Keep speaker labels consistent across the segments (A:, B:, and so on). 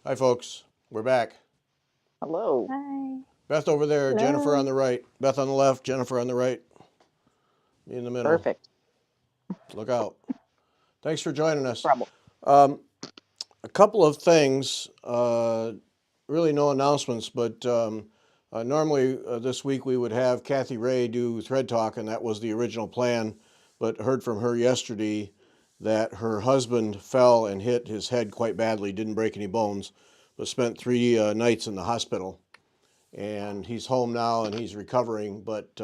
A: Hi, folks. We're back.
B: Hello.
C: Hi.
A: Beth over there,
C: Hello.
A: Jennifer on the right. Beth on the left, Jennifer on the right. Me in the middle.
B: Perfect.
A: Look out. Thanks for joining us.
B: Trouble.
A: A couple of things, really no announcements, but normally this week we would have Kathy Ray do Thread Talk, and that was the original plan, but heard from her yesterday that her husband fell and hit his head quite badly, didn't break any bones, but spent 3 nights in the hospital. And he's home now and he's recovering, but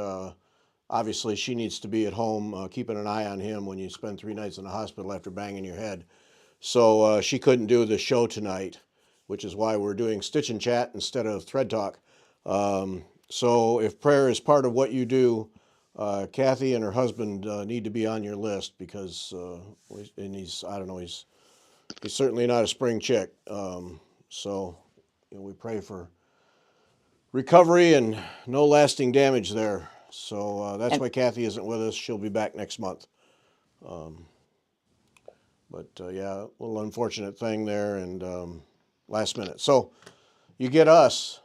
A: obviously she needs to be at home keeping an eye on him when you spend 3 nights in the hospital after banging your head. So she couldn't do the show tonight, which is why we're doing Stitch and Chat instead of Thread Talk. So if prayer is part of what you do, Kathy and her husband need to be on your list because, and he's, I don't know, he's certainly not a spring chick. So we pray for recovery and no lasting damage there. So that's why Kathy isn't with us. She'll be back next month. But yeah, a little unfortunate thing there and last minute. So you get us,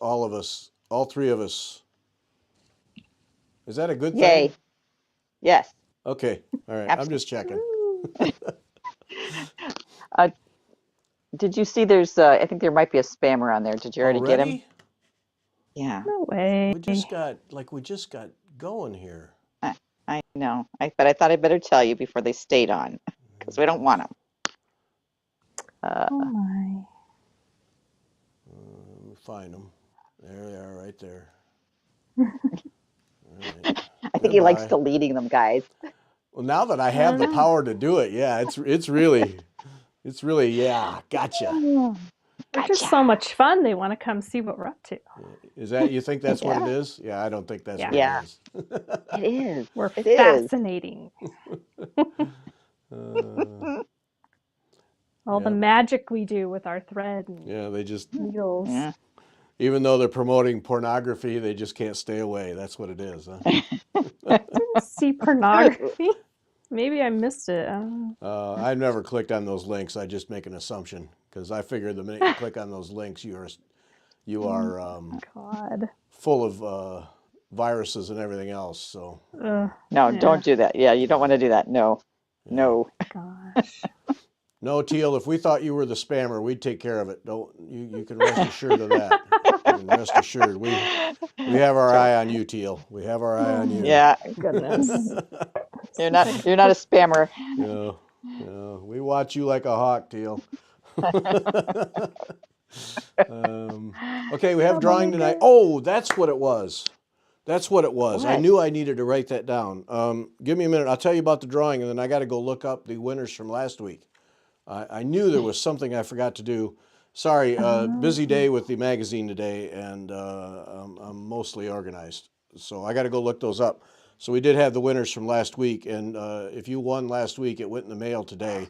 A: all of us, all three of us. Is that a good
B: Yay.
A: thing?
B: Yes.
A: Okay, all right, I'm just checking.
B: Did you see there's, I think there might be a spammer on there. Did you already get him?
A: Already?
B: Yeah.
C: No way.
A: We just got going here.
B: I know. But I thought I'd better tell you before they stayed on because we don't want them.
C: Oh my.
A: Let me find them. There they are, right there. All right.
B: I think he likes
A: Goodbye.
B: deleting them, guys.
A: Well, now that I have the power to do it, yeah, it's really, yeah, gotcha.
C: They're just so much fun. They want to come see what we're up to.
A: Is that, you think that's what it
B: Yeah.
A: is? Yeah, I don't think that's what
B: Yeah.
A: it is.
B: It is.
C: We're
B: It is.
C: fascinating. All the
A: Yeah.
C: magic we do with our thread and
A: Yeah, they just,
C: needles.
B: Yeah.
A: even though they're promoting pornography, they just can't stay away. That's what it is, huh?
C: Didn't see pornography. Maybe I missed it.
A: I've never clicked on those links. I just make an assumption because I figure the minute you click on those links, you are
C: God.
A: full of viruses and everything else. So
B: No,
C: Yeah.
B: don't do that. Yeah, you don't want to do that. No.
A: yeah.
B: No.
C: Gosh.
A: No, Teal, if we thought you were the spammer, we'd take care of it. Don't you can rest assured of that. You can rest assured. We have our eye on you, Teal. We have our eye on you.
B: Yeah.
C: Goodness.
B: You're not a spammer.
A: No, we watch you like a hawk, Teal. Okay, we have drawing tonight. Oh, that's what it was. That's what it was. I
B: What?
A: knew I needed to write that down. Give me a minute. I'll tell you about the drawing, and then I got to go look up the winners from last week. I knew there was something I forgot to do. Sorry, busy day with the magazine today, and I'm mostly organized. So I got to go look those up. So we did have the winners from last week, and if you won last week, it went in the mail today.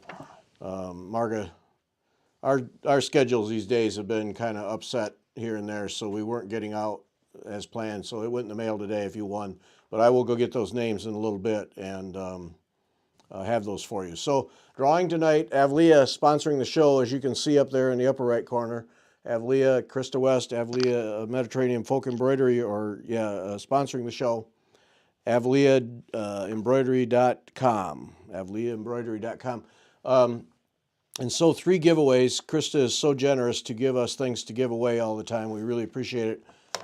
A: Marga, our schedules these days have been kind of upset here and there, so we weren't getting out as planned. So it went in the mail today if you won. But I will go get those names in a little bit and have those for you. So drawing tonight, Avlia sponsoring the show, as you can see up there in the upper right corner. Avlia, Krista West, Avlia Mediterranean Folk Embroidery, sponsoring the show. AvliaEmbroidery.com. AvliaEmbroidery.com. And so 3 giveaways. Krista is so generous to give us things to give away all the time. We really appreciate it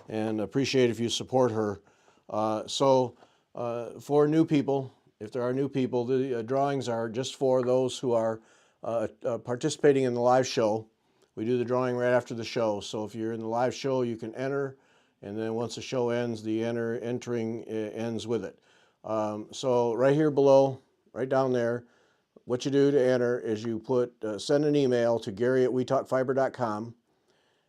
A: and appreciate if you support her. For new people, if there are new people, the drawings are just for those who are participating in the live show. We do the drawing right after the show. So if you're in the live show, you can enter. And then once the show ends, the entering ends with it. So right here below, right down there, what you do to enter is you send an email to Gary@WeTalkFiber.com,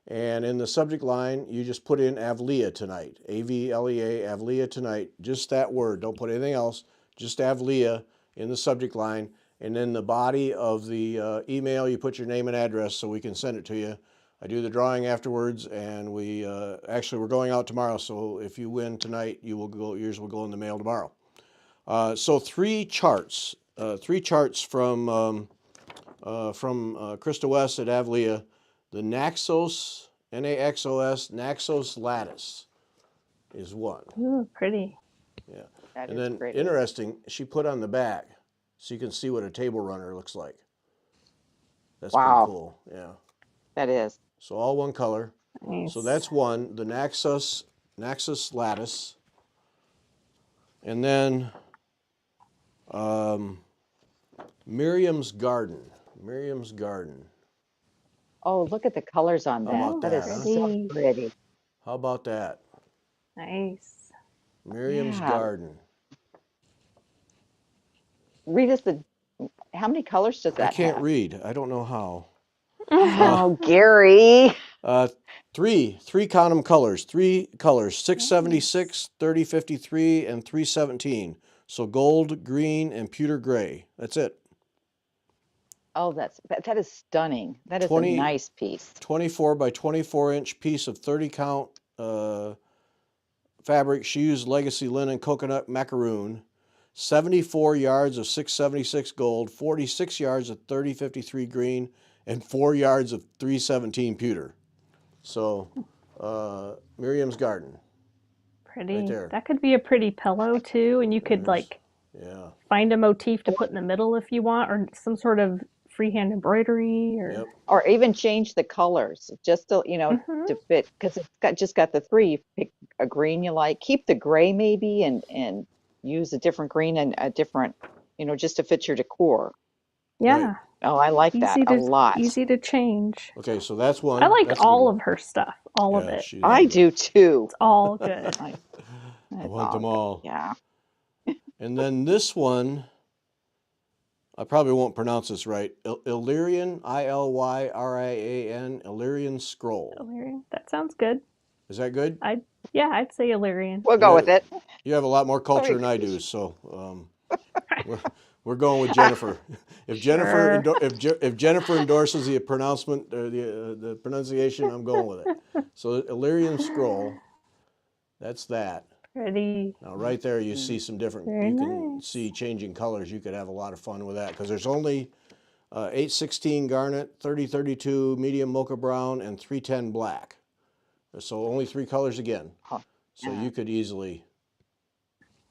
A: and in the subject line, you just put in Avlia tonight, A-V-L-E-A, Avlia tonight, just that word. Don't put anything else, just Avlia in the subject line, and in the body of the email, you put your name and address so we can send it to you. I do the drawing afterwards, and we're going out tomorrow, so if you win tonight, yours will go in the mail tomorrow. So 3 charts from from Krista West at Avlia, the Naxos, Naxos, Naxos lattice is one.
C: Ooh, pretty.
A: Yeah.
B: That
A: And
B: is
A: then
B: pretty.
A: interesting, she put on the back so you can see what a table runner looks like. That's pretty
B: Wow,
A: cool. Yeah.
B: that is.
A: So all one color. So
C: Nice.
A: that's one, the Naxos lattice. And then Miriam's Garden. Miriam's Garden.
B: Oh, look at the colors on
A: How
B: that.
A: about
C: Oh,
B: That is
A: that, huh?
B: so
C: pretty.
B: pretty.
A: How about that?
C: Nice.
A: Miriam's
B: Yeah.
A: Garden.
B: Read us how many colors does
A: I
B: that
A: can't
B: have?
A: read. I don't know how.
B: Oh, Gary.
A: Three count 'em colors. Three colors:
C: Nice.
A: 676, 3053, and 317. So gold, green, and pewter gray. That's it.
B: Oh, that is stunning. That is a
A: 20,
B: nice piece.
A: 24 by 24 inch piece of 30 count fabric. She used legacy linen coconut macaroon. 74 yards of 676 gold, 46 yards of 3053 green, and 4 yards of 317 pewter. So, Miriam's Garden, right
C: Pretty.
A: there.
C: That could be a pretty pillow too, and you could
A: There's,
C: like
A: yeah,
C: find a motif to put in the middle if you want, or some sort of freehand embroidery, or.
A: yep,
B: Or even change the colors just to,
C: Mm-hmm.
B: to fit because it's just got the three. You pick a green you like, keep the gray maybe, and use a different green and a different, just to fit your decor.
A: right.
C: Yeah,
B: Oh, I like that
C: easy
B: a
C: to
B: lot.
C: easy to change.
A: Okay, so that's
C: I
A: one.
C: like
A: That's a good
C: all
A: one.
C: of her stuff, all of
A: Yeah,
C: it.
A: she
B: I
A: loves it.
B: do too.
C: It's all good.
B: I,
A: I
B: it's
A: want
B: all
A: them
B: good.
A: all.
B: Yeah.
A: And then this one, I probably won't pronounce this right. Illyrian, Illyrian, Illyrian scroll.
C: Illyrian. That sounds good.
A: Is that good?
C: I'd say Illyrian.
B: We'll
A: You
B: go with
A: have,
B: it.
A: you have a lot more
B: Let
A: culture
B: me
A: than I do, so we're going with Jennifer. If Jennifer
C: Sure.
A: if Jennifer endorses the pronouncement or the pronunciation, I'm going with it. So Illyrian scroll, that's that.
C: Pretty.
A: Now right there, you
B: Mm.
A: see some different.
C: Very
A: You can
C: nice.
A: see changing colors. You could have a lot of fun with that because there's only 816 garnet, 3032 medium mocha brown, and 310 black. So only three colors again.
B: Oh,
A: So
B: yeah.
A: you could easily,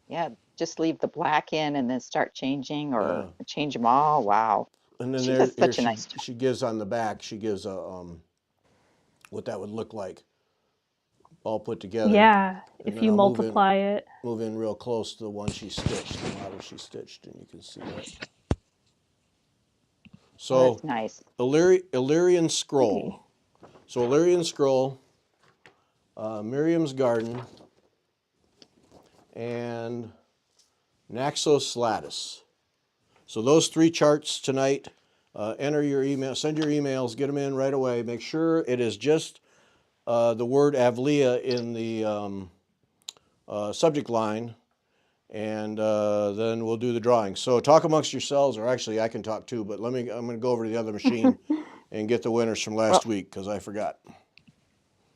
B: Yeah, just leave the black in and then start changing or
A: yeah.
B: change them all. Wow.
A: And then
B: She does
A: here
B: such a nice job.
A: she gives on the back. She gives a what that would look like all put together.
C: Yeah,
A: And
C: if
A: then
C: you
A: I'll
C: multiply it.
A: move in real close to the one she stitched, the model she stitched, and you can see that.
B: Oh,
A: So
B: that's nice.
A: Illyrian
C: Pretty.
A: scroll. So Illyrian scroll, Miriam's Garden, and Naxos lattice. So those three charts tonight. Enter your email, send your emails, get them in right away. Make sure it is just the word Avlia in the subject line, and then we'll do the drawing. So talk amongst yourselves, or actually I can talk too, but I'm going to go over to the other machine and get the winners from
B: Well,
A: last week because I forgot.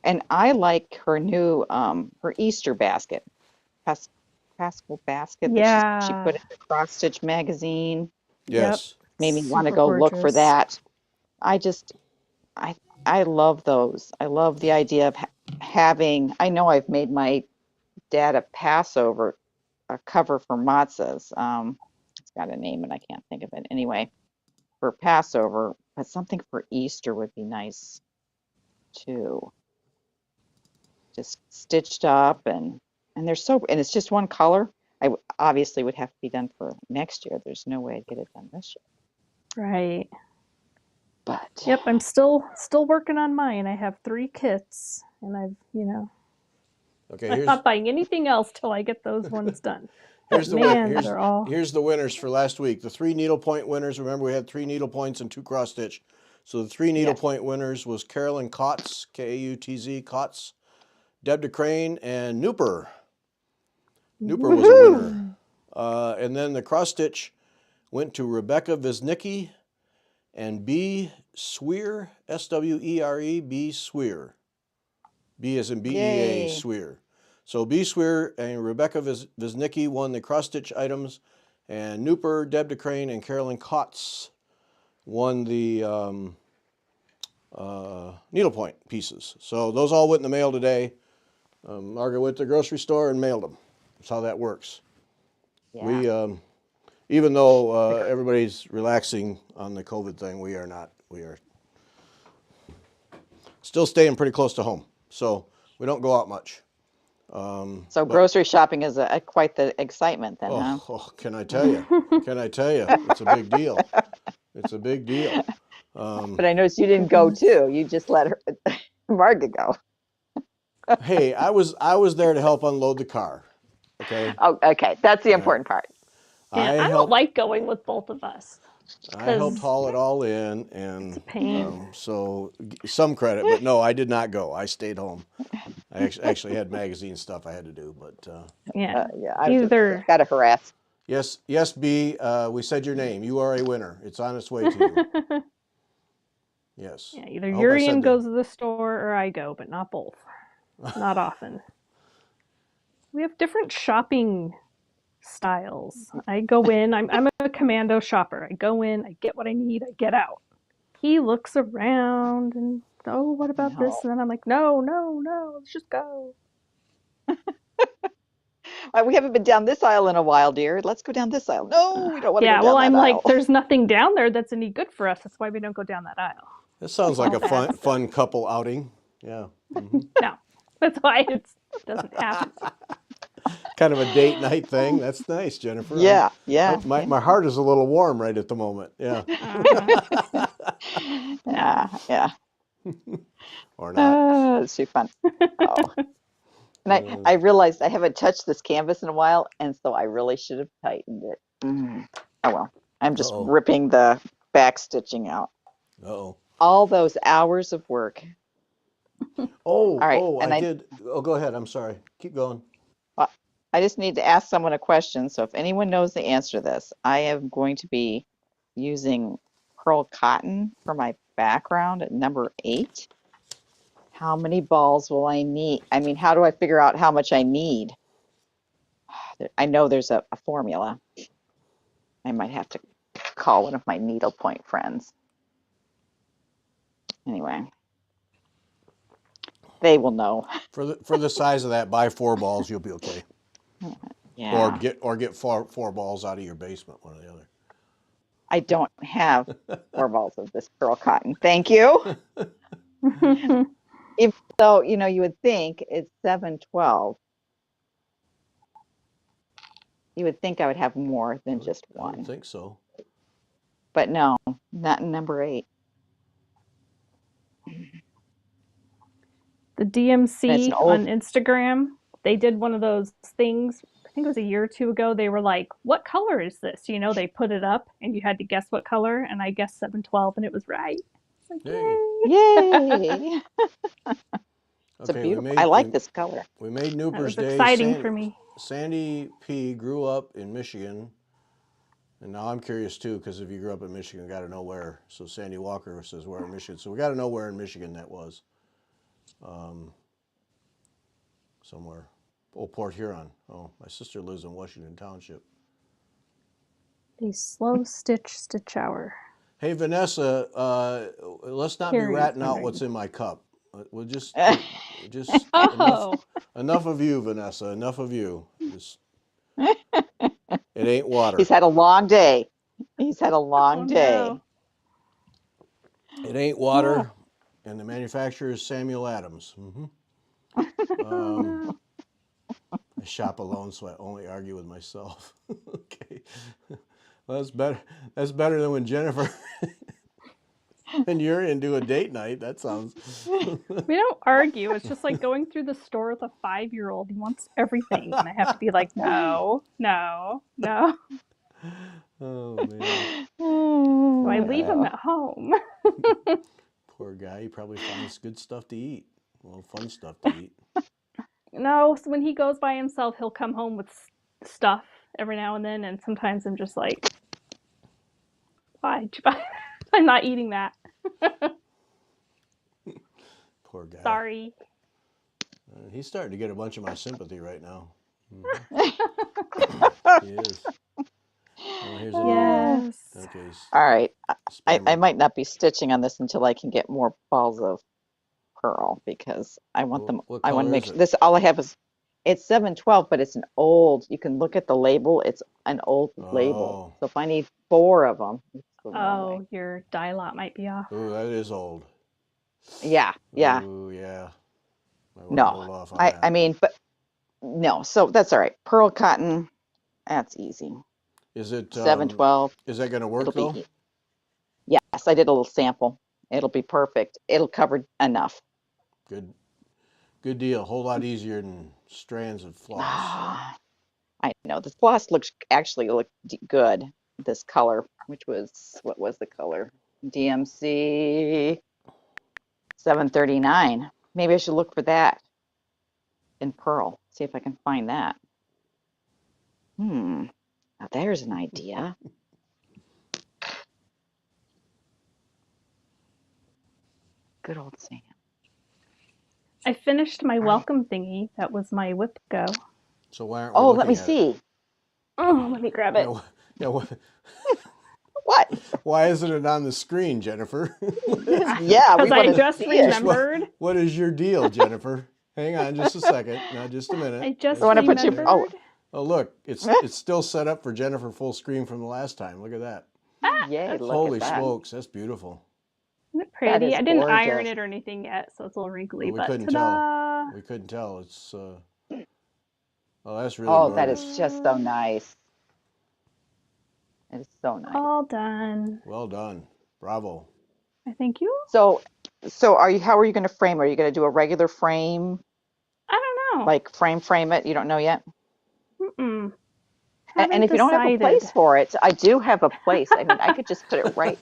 B: and I like her new her Easter basket, pas Paschal basket that she
C: Yeah.
B: put in the cross stitch magazine.
C: Yep.
A: Yes.
B: Made me want to
C: Super
B: go look for
C: gorgeous.
B: that. I just I I love those. I love the idea of having. I know I've made my dad a Passover a cover for matzahs. It's got a name and I can't think of it. Anyway, for Passover, but something for Easter would be nice too. Just stitched up and they're so and it's just one color. Obviously would have to be done for next year. There's no way I'd get it done this year.
C: Right.
B: But
C: Yep, I'm still working on mine. I have 3 kits, and
A: Okay.
C: I'm not buying anything else till I get those ones done. But
A: Here's
C: man, they're all.
A: here's the winners for last week. The 3 needlepoint winners. Remember, we had 3 needlepoints and 2 cross stitch. So the 3
B: yes.
A: needlepoint winners was Carolyn Kotz, Kautz, Kotz, Deb DeCrane, and Nooper. Nooper was a winner.
C: Woohoo!
A: And then the cross stitch went to Rebecca Visnicki and B. Sweer, Swere, B. Sweer. B as in BEA,
B: Yay.
A: Sweer. So B. Sweer and Rebecca Visnicki won the cross stitch items, and Nooper, Deb DeCrane, and Carolyn Kotz won the needlepoint pieces. So those all went in the mail today. Margaret went to the grocery store and mailed them. That's how that works.
B: Yeah.
A: We, even though everybody's relaxing on the COVID thing, we are not. We are still staying pretty close to home. So we don't go out much.
B: So
A: But
B: grocery shopping is quite the excitement then, huh?
A: can I tell you? Can I tell you? It's a big deal. It's a big deal.
B: But I noticed you didn't go
C: Goodness.
B: too. You just let her, Margaret go.
A: Hey, I was there to help unload the car. Okay.
B: Oh, okay. That's the
A: All right.
B: important part.
C: Yeah, I don't like going with both of us
A: I helped
C: because
A: haul it all in,
C: it's a
A: and
C: pain.
A: so some credit, but no, I did not go. I stayed home. I actually had magazine stuff I had to do, but
C: Yeah,
B: Yeah, I just
C: either
B: got to harass.
A: yes, B. We said your name. You are a winner. It's on its way to you. Yes.
C: yeah, either
A: I hope I
C: Urian
A: said the.
C: goes to the store or I go, but not both. Not often. We have different shopping styles. I go in, I'm a commando shopper. I go in, I get what I need, I get out. He looks around and, oh, what about
B: No.
C: this? And then I'm like, no, no, no, let's just go.
B: We haven't been down this aisle in a while, dear. Let's go down this aisle. No, we don't want to go
C: Yeah, well,
B: down that
C: I'm like,
B: aisle.
C: there's nothing down there that's any good for us. That's why we don't go down that aisle.
A: This sounds
C: It's
A: like
C: all
A: a
C: bad
A: fun
C: stuff.
A: fun couple outing. Yeah.
C: No, that's why it doesn't happen.
A: Kind of a date night thing. That's nice, Jennifer.
B: Yeah, yeah,
A: My heart is a little warm right at the moment. Yeah.
C: Uh-huh.
B: yeah, yeah.
A: Or not.
B: It's too fun. Oh, and I realized I haven't touched this canvas in a while, and so I really should have tightened it. Oh well, I'm just
A: Uh-oh.
B: ripping the back stitching out.
A: Uh-oh.
B: All those hours of work. All right,
A: I
B: and
A: did. Oh, go ahead. I'm sorry. Keep going.
B: uh, I just need to ask someone a question. So if anyone knows the answer to this, I am going to be using pearl cotton for my background at number 8. How many balls will I need? I mean, how do I figure out how much I need? I know there's a formula. I might have to call one of my needlepoint friends. Anyway, they will know.
A: For the size of that, buy 4 balls. You'll be okay.
B: Yeah,
A: Or get four balls out of your basement. One or the other.
B: I don't have 4 balls of this pearl cotton. Thank you. If so, you would think it's 712. You would think I would have more than just
A: I would
B: one.
A: think so.
B: But no, not in number 8.
C: The
B: And it's an
C: DMC
B: old,
C: on Instagram, they did one of those things. I think it was a year or two ago. They were like, "What color is this?" They put it up, and you had to guess what color. And I guessed 712, and it was right. It's like,
A: Hey.
B: yay. It's a
A: Okay, we
B: beautiful, I
A: made
B: like this color.
A: we made
C: that
A: Nooper's
C: was
A: Day.
C: exciting for me.
A: Sandy P grew up in Michigan, and now I'm curious too because if you grew up in Michigan, got to know where. So Sandy Walker says where in Michigan. So we got to know where in Michigan that was. Somewhere. Oh, Port Huron. Oh, my sister lives in Washington Township.
C: A slow stitch hour.
A: Hey, Vanessa, let's not be
C: Carrie's
A: ratting out
C: wondering.
A: what's in my cup. We'll just
C: Oh,
A: enough of you, Vanessa. Enough of you. It ain't water.
B: He's had a long day. He's had a long
C: oh
B: day.
C: no.
A: It ain't water, and the manufacturer is Samuel Adams.
C: Oh no.
A: I shop alone, so I only argue with myself. Okay, well, that's better. That's better than when Jennifer and Urian do a date night. That sounds.
C: We don't argue. It's just like going through the store with a 5-year-old. He wants everything. And I have to be like, no, no, no.
A: Oh man,
C: So I
A: poor
C: leave
A: guy.
C: him at home.
A: Poor guy. He probably finds good stuff to eat. Well, fun stuff to eat.
C: No, so when he goes by himself, he'll come home with stuff every now and then. And sometimes I'm just like, why? I'm not eating that.
A: Poor guy.
C: Sorry.
A: He's starting to get a bunch of my sympathy right now. He is. Oh, here's a new one.
B: Ah,
C: Yes.
A: Okay,
B: all right. I
A: Spider-Man.
B: might not be stitching on this until I can get more balls of pearl because I want them.
A: What
B: I want to
A: color
B: make
A: is
B: sure
A: it?
B: this. All I have is it's 712, but it's an old. You can look at the label. It's an old label.
A: Oh,
B: So if I need four of them, let's go the wrong way.
C: Oh, your dye lot might be off.
A: ooh, that is old.
B: Yeah, yeah.
A: Ooh, yeah. I want to
B: No,
A: hold off on
B: I
A: that.
B: mean, but no. So that's all right. Pearl cotton. That's easy.
A: Is it?
B: 712.
A: Is that going to work
B: It'll be.
A: though?
B: Yes, I did a little sample. It'll be perfect. It'll cover enough.
A: Good. Good deal. A whole lot easier than strands of floss.
B: Ah, I know this floss looks actually look good. This color, which was what was the color? DMC 739. Maybe I should look for that in pearl. See if I can find that. Hmm. Now there's an idea. Good old Sam.
C: I finished my
B: All right.
C: welcome thingy. That was my whip go.
A: So why aren't we
B: Oh, let me
A: looking at it?
B: see.
C: Oh, let me grab
A: Yeah.
C: it.
A: Yeah.
B: What?
A: Why isn't it on the screen, Jennifer?
B: Yeah, we
C: Because
B: want
C: I
B: to
C: just
B: see it.
A: Just
C: remembered.
A: what is your deal, Jennifer? Hang on just a second. Now, just a minute.
C: I just
B: We want to put your.
A: There.
B: Oh,
C: remembered.
A: Oh, look, it's still set up for Jennifer full screen from the last time. Look at that.
C: Ah,
B: yay!
C: that's
B: Look at
A: Holy
B: that.
C: pretty.
A: smokes, that's beautiful.
C: Isn't it
B: That
C: pretty?
B: is
C: I didn't iron
B: gorgeous.
C: it or anything yet, so it's a little wrinkly,
A: Well, we
C: but
A: couldn't tell.
C: ta-da!
A: We couldn't tell. It's oh, that's really
B: Oh, that
A: gorgeous.
B: is just so nice. It is so nice.
C: All done.
A: Well done. Bravo.
C: I thank you.
B: So, so are you? How are you going to frame it? Are you going to do a regular frame,
C: I don't know.
B: like frame it? You don't know yet.
C: Mm-mm.
B: And
C: Haven't
B: if you don't have a
C: decided.
B: place for it, I do have a place. I mean, I could just put it right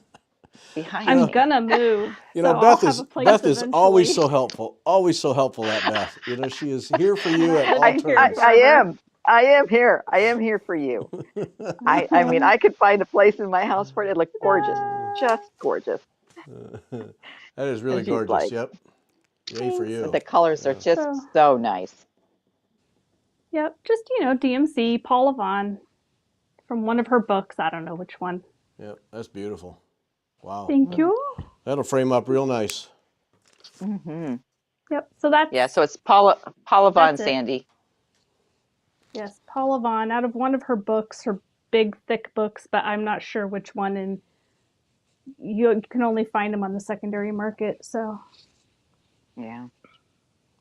A: You
B: behind
C: I'm
A: know,
B: me.
C: gonna move,
A: you know,
C: so I'll have a place
A: Beth is always
C: eventually.
A: so helpful. Always so helpful. That Beth. You know, she is here for you at all
C: Living here
A: turns.
B: I
C: forever.
B: am. I am here. I am here for you. I mean, I could find a place in my house for it. It looked gorgeous,
C: Ta-da!
B: just gorgeous.
A: That is really
B: And she's
A: gorgeous.
B: like,
A: Yep. Yay for
C: Thanks.
B: but
A: you.
B: the colors are
A: Yeah.
B: just
C: So,
B: so nice.
C: yep, just DMC, Paula Vaughn from one of her books. I don't know which one.
A: Yep. That's beautiful. Wow.
C: Thank you.
A: That'll frame up real nice.
B: Hmm.
C: Yep. So
B: Yeah. So it's Paula Von
C: that's it.
B: Sandy.
C: Yes, Paula Vaughn out of one of her books, her big thick books, but I'm not sure which one. And you can only find them on the secondary market. So
B: Yeah.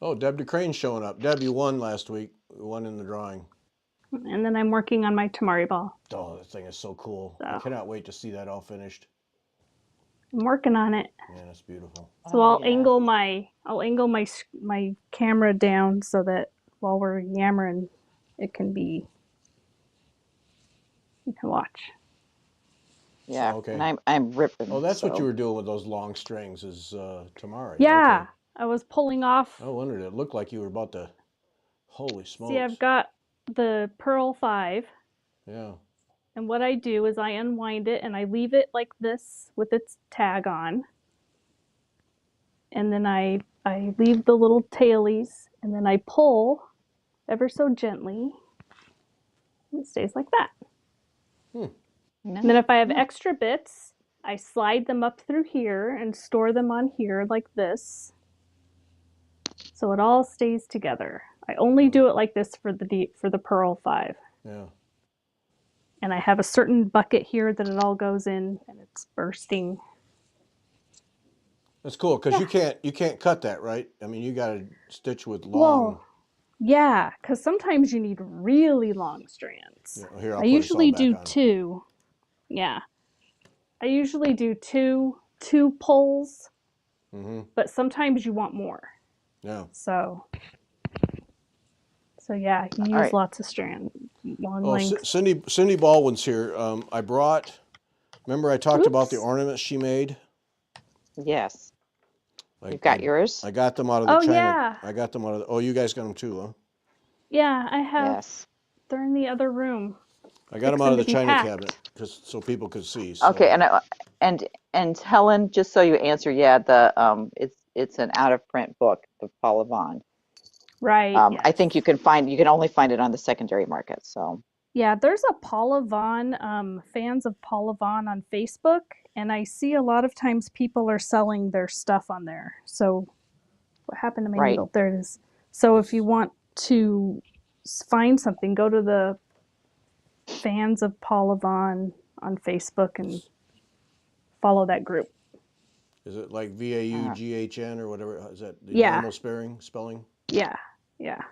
A: Oh, Deb DeCrane's showing up. Deb, you won last week. You won in the drawing.
C: and then I'm working on my Tamari ball.
A: Oh, that thing is so cool.
C: So
A: I cannot wait to see that all finished.
C: I'm working on it.
A: Yeah, that's beautiful.
C: So
B: Oh yes.
C: I'll angle my camera down so that while we're yammering, it can be you can watch.
B: Yeah.
A: Oh,
B: And
A: okay.
B: I'm ripping.
A: Oh, that's what you
B: So
A: were doing with those long strings is Tamari.
C: Yeah,
A: Okay.
C: I was pulling off.
A: I wondered. It looked like you were about to. Holy
C: See, I've
A: smokes.
C: got the Pearl 5,
A: Yeah.
C: and what I do is I unwind it and I leave it like this with its tag on. And then I leave the little tailies and then I pull ever so gently. And it stays like that.
A: Hmm.
C: And then if I have
B: nice.
C: extra bits, I slide them up through here and store them on here like this. So it all stays together. I only do it like this for the Pearl 5.
A: Yeah.
C: And I have a certain bucket here that it all goes in and it's bursting.
A: That's cool because
C: Yeah.
A: you can't cut that, right? I mean, you got to stitch with long.
C: Well, yeah, because sometimes you need really long strands.
A: Here, I'll
C: I
A: put us all
C: usually
A: back
C: do
A: on.
C: two. Yeah. I usually do two pulls,
A: Mm-hmm.
C: but sometimes you want more.
A: Yeah.
C: So yeah, you
B: All
C: use
B: right.
C: lots of strand, long
A: Oh,
C: lengths.
A: Cindy Baldwin's here. I brought. Remember, I talked about the
C: Oops.
A: ornaments she made.
B: Yes.
A: I,
B: You've got
A: I,
B: yours?
A: I got them out of the
C: Oh
A: China.
C: yeah.
A: I got them out of. Oh, you guys got them too, huh?
C: Yeah, I have.
B: Yes.
C: They're in the other room,
A: I got them out
C: fixing
A: of
C: to
A: the
C: be
A: China cabinet
C: packed.
A: just so people could see.
B: Okay,
A: So
B: and and Helen, just so you answer, yeah, the it's an out of print book, the Paula Vaughn.
C: Right,
B: I
C: yes.
B: think you can only find it on the secondary market. So
C: Yeah, there's a Paula Vaughn, fans of Paula Vaughn on Facebook, and I see a lot of times people are selling their stuff on there. So what happened to my
B: Right.
C: needle? There it is. So if you
A: It's,
C: want to find something, go to the fans of Paula Vaughn on Facebook and follow that group.
A: is it like VAUGHN or whatever? Is that the
C: Yeah,
A: normal spelling?
C: yeah, yeah.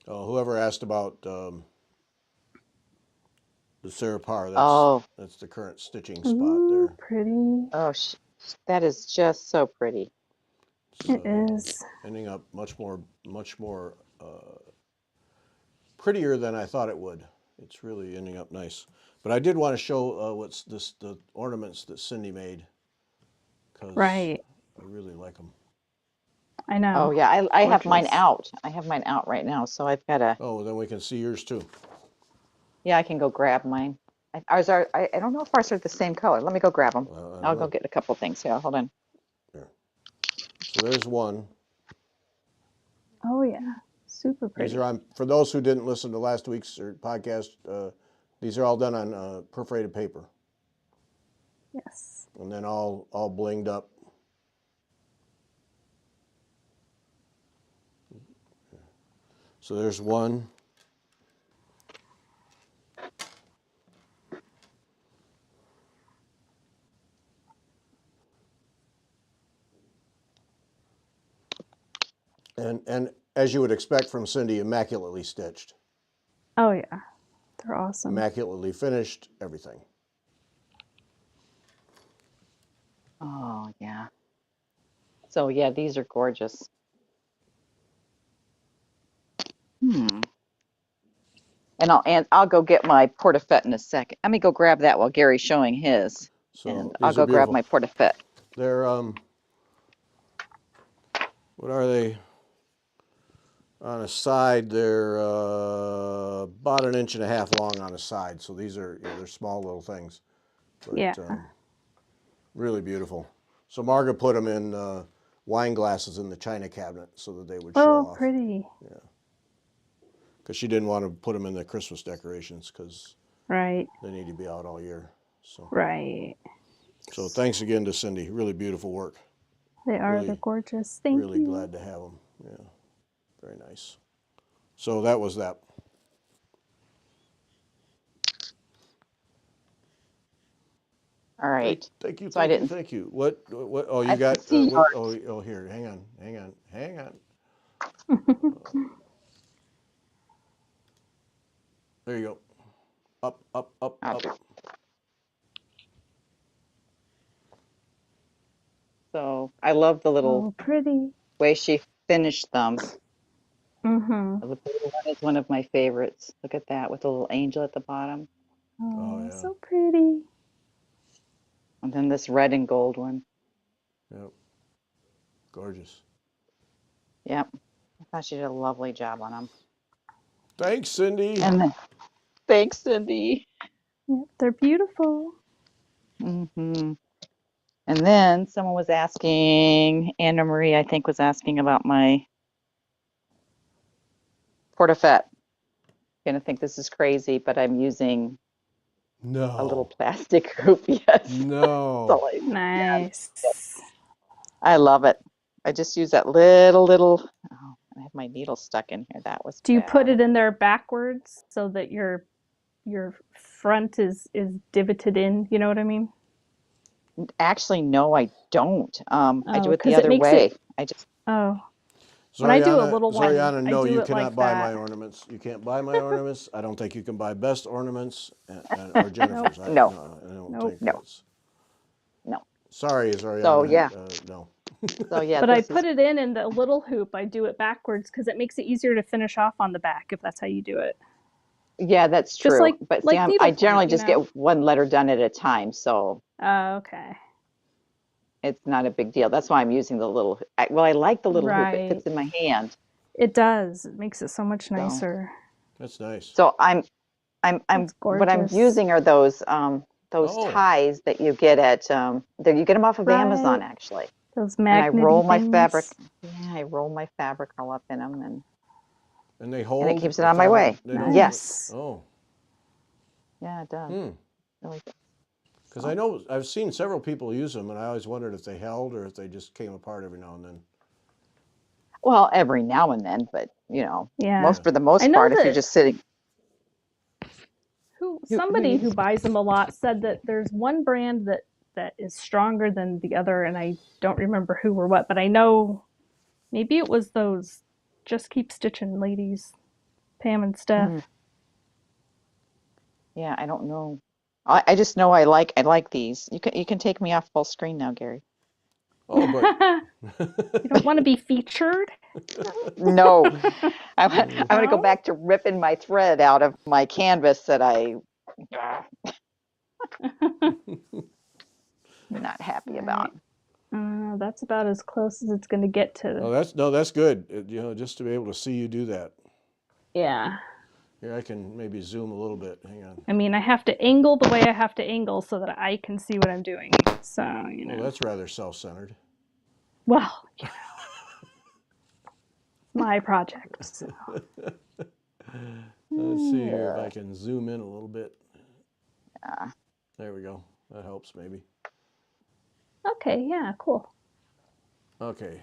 A: Oh, whoever asked about the Sarah Parr,
B: Oh,
A: that's the current stitching spot
C: Ooh,
A: there.
C: pretty.
B: oh, that is just so pretty.
A: It's
C: It is.
A: ending up much more prettier than I thought it would. It's really ending up nice. But I did want to show the ornaments that Cindy made because
C: Right.
A: I really like them.
C: I
B: Oh
C: know.
B: yeah, I have mine
C: Gorgeous.
B: out. I have mine out right now, so I've got to.
A: Oh, then we can see yours too.
B: Yeah, I can go grab mine. Ours are. I don't know if ours are the same color. Let me go grab them.
A: I
B: I'll
A: don't
B: go
A: know.
B: get a couple things here. Hold on.
A: There. So there's one.
C: Oh yeah. Super
A: These
C: pretty.
A: are on for those who didn't listen to last week's podcast. These are all done on perforated paper,
C: Yes.
A: and then all blinged up. So there's one. And as you would expect from Cindy, immaculately stitched,
C: Oh yeah. They're awesome.
A: immaculately finished, everything.
B: Oh yeah. So yeah, these are gorgeous. Hmm. And I'll go get my portafette in a second. Let me go grab that while Gary's showing his,
A: So
B: and I'll
A: these are
B: go grab
A: beautiful.
B: my portafette.
A: They're what are they? On a side, they're about 1.5 inches long on a side. So these are they're small little things,
C: Yeah.
A: but really beautiful. So Margaret put them in wine glasses in the china cabinet so that they would show
C: Oh,
A: off.
C: pretty.
A: Yeah, because she didn't want to put them in the Christmas decorations because
C: Right.
A: they need to be out all year. So,
C: Right.
A: so thanks again to Cindy. Really beautiful work.
C: They are. They're
A: Really,
C: gorgeous. Thank
A: really
C: you.
A: glad to have them. Yeah, very nice. So that was that.
B: All right.
A: Thank you,
B: So I
A: thank you,
B: didn't.
A: thank you. What? Oh,
B: I
A: you
B: didn't
A: got
B: see
A: what?
B: yours.
A: Oh, here. Hang on. There you go. Up, up, up, up.
B: Okay. So I love the little
C: Oh, pretty.
B: way she finished them.
C: Mm-hmm.
B: The blue one is one of my favorites. Look at that with the little angel at the bottom,
A: Oh
C: Oh,
A: yeah,
C: so pretty.
B: and then this red and gold one.
A: yep, gorgeous.
B: Yep. I thought she did a lovely job on them.
A: Thanks, Cindy.
B: And then, thanks, Cindy.
C: Yep, they're beautiful.
B: Hmm. And then someone was asking, Anna Marie, I think, was asking about my portafette. Gonna think this is crazy, but I'm using a little
A: No,
B: plastic hoop. Yes.
A: no.
B: So yes,
C: Nice.
B: I love it. I just use that little. Oh, I have my needle stuck in here. That was
C: Do you put
B: bad.
C: it in there backwards so that your front is divoted in? You know what I mean?
B: Actually, no, I don't. I
C: Oh,
B: do it the
C: because it
B: other
C: makes it.
B: way. I just,
C: Oh, when I do a little one,
A: Zoriana,
C: I
A: no,
C: do
A: you
C: it
A: cannot
C: like
A: buy
C: that.
A: my ornaments. You can't buy my ornaments. I don't think you can buy best ornaments or
C: Nope.
A: Jennifer's.
B: no,
A: No, I don't
C: Nope.
A: think
B: no,
A: that's.
B: no.
A: Sorry,
B: So
A: Zoriana.
B: yeah,
A: No.
B: so yeah,
C: But I
B: this is
C: put it in the little hoop. I do it backwards because it makes it easier to finish off on the back if that's how you do it.
B: yeah, that's
C: Just
B: true. But see,
C: like
B: I
C: needlepoint,
B: generally
C: you
B: just
C: know.
B: get one letter done at a time, so
C: Oh, okay.
B: it's not a big deal. That's why I'm using the little. Well, I like the little hoop. It
C: Right.
B: fits in my hand.
C: It does. It makes it so much
B: So,
C: nicer.
A: That's nice.
B: so I'm
C: That's
B: what I'm
C: gorgeous.
B: using are those
A: Oh,
B: ties that you get at there you get them off of Amazon
C: Right.
B: actually.
C: Those
B: And I roll
C: magnety
B: my fabric.
C: things.
B: Yeah, I roll my fabric all up in them and
A: And they
B: and it
A: hold
B: keeps it on my way.
A: they don't,
C: Nice.
B: Yes.
A: oh,
B: Yeah, it does. Really does.
A: because
B: So,
A: I know I've seen several people use them, and I always wondered if they held or if they just came apart every now and then.
B: well, every now and then, but
C: Yeah.
A: Yeah.
B: most for the
C: I
B: most
C: know
B: part, if you're
C: that
B: just sitting, who
C: somebody who
B: uses?
C: buys them a lot said that there's one brand that is stronger than the other, and I don't remember who or what, but I know maybe it was those Just Keep Stitching ladies, Pam and Steph.
B: Mm, yeah, I don't know. I just know I like these. You can take me off full screen now, Gary.
A: Oh, but
C: You don't want to be featured?
B: No, I'm
A: mm,
B: I'm gonna go
C: No?
B: back to ripping my thread out of my canvas that I'm not happy
C: All
B: about.
C: right. That's about as close as it's going to get to.
A: oh, that's good. Just to be able to see you do that.
C: Yeah.
A: Here, I can maybe zoom a little bit. Hang on.
C: I mean, I have to angle the way I have to angle so that I can see what I'm doing. So,
A: Oh, that's rather self-centered.
C: well, it's my project. So.
A: Let's see here if I
B: Yeah.
A: can zoom in a little bit.
B: Yeah.
A: There we go. That helps maybe.
C: Okay, yeah, cool.
A: Okay.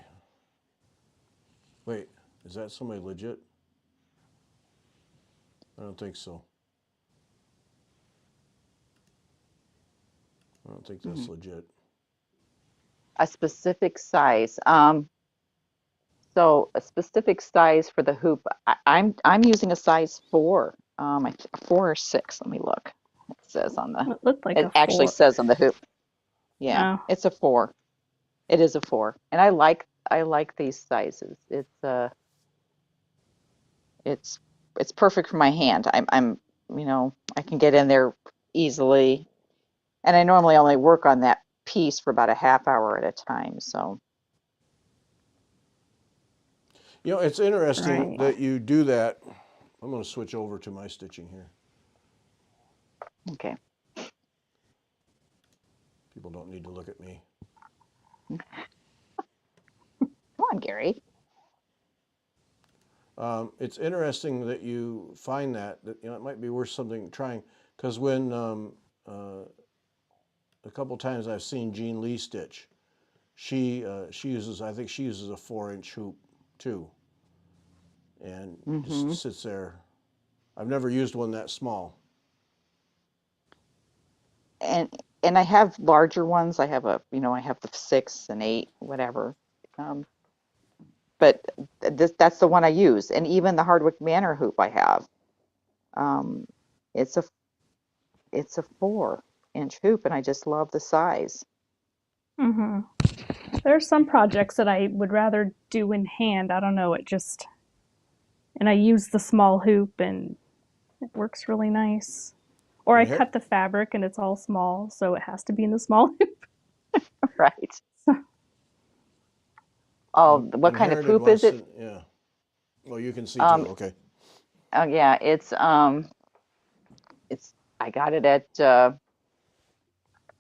A: Wait, is that somebody legit? I don't think so. I don't think that's
B: Mm.
A: legit.
B: A specific size. So a specific size for the hoop. I'm using a size 4. 4 or 6. Let me look. It says on the.
C: It looked like
B: It
C: a
B: actually
C: 4.
B: says on the hoop. Yeah,
C: Oh,
B: it's a 4. It is a 4, and I like these sizes. It's it's perfect for my hand. I can get in there easily, and I normally only work on that piece for about a half hour at a time. So,
A: It's interesting
C: right.
A: that you do that. I'm going to switch over to my stitching here.
B: okay.
A: People don't need to look at me.
B: Come on, Gary.
A: It's interesting that you find that it might be worth something trying, because when a couple times I've seen Jean Lee stitch, she uses, I think she uses a 4-inch hoop too, and just
B: Hmm.
A: sits there. I've never used one that small.
B: And I have larger ones. I have the 6 and 8, whatever. Um, but that's the one I use, and even the Hardwick Manor hoop I have. Um, it's a it's a 4-inch hoop, and I just love the size.
C: Mm-hmm. There's some projects that I would rather do in hand. I don't know, it just, and I use the small hoop and it works really nice. Or I
A: And Har-
C: cut the fabric and it's all small, so it has to be in the small hoop.
B: Right.
C: So,
B: Oh,
A: and,
B: what
A: and
B: kind of
A: Heritage
B: hoop is
A: wants
B: it?
A: to, yeah. Well, you can see too.
B: Um,
A: Okay.
B: oh yeah, it's I got it at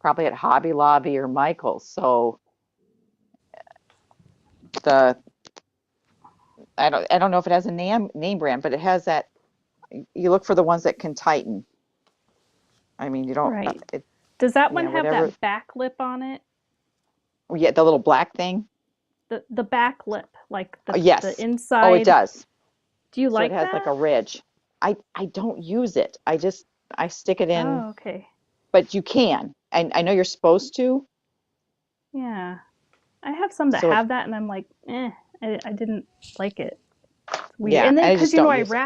B: probably at Hobby Lobby or Michael's. So the I don't know if it has a name brand, but it has that. You look for the ones that can tighten. I mean, you don't
C: right.
B: it
C: Does that one
B: yeah,
C: have
B: whatever.
C: that back lip on it?
B: Yeah, the little black thing.
C: The back lip, like
B: Oh,
C: the
B: yes. Oh, it
C: inside.
B: does.
C: Do you
B: So it
C: like
B: has like
C: that?
B: a ridge. I don't use it. I stick it in,
C: Oh, okay.
B: but you can. I know you're supposed to.
C: Yeah. I have some that
B: So it
C: have that and I'm like, I didn't like it. It's weird.
B: yeah,
C: And then
B: I
C: because
B: just don't
C: I
B: use it.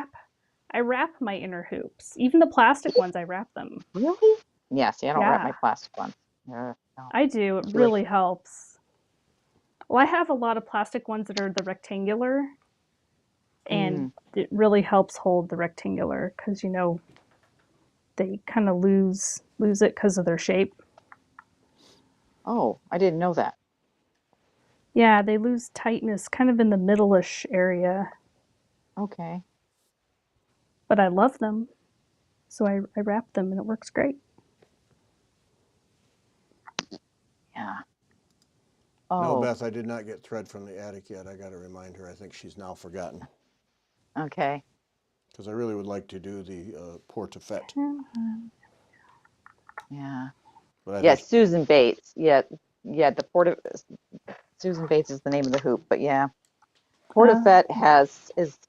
C: wrap my inner hoops. Even the plastic ones I wrap them.
B: Really? Yeah, see, I don't wrap my
C: Yeah.
B: plastic ones. No.
C: I do. It
B: See what?
C: really helps. Well, I have a lot of plastic ones that are the rectangular, and
B: Mm.
C: it really helps hold the rectangular because they kind of lose it because of their shape.
B: Oh, I didn't know that.
C: Yeah, they lose tightness kind of in the middle-ish area,
B: Okay.
C: but I love them, so I wrap them and it works great.
B: Yeah.
A: No,
B: Oh,
A: Beth, I did not get thread from the attic yet. I got to remind her. I think she's now forgotten.
B: Okay.
A: because I really would like to do the porte-fete.
B: Yeah.
A: But I
B: Yeah,
A: think
B: Susan Bates. Yeah. Yeah, Susan Bates is the name of the hoop, but yeah.
C: Uh,
B: Portafett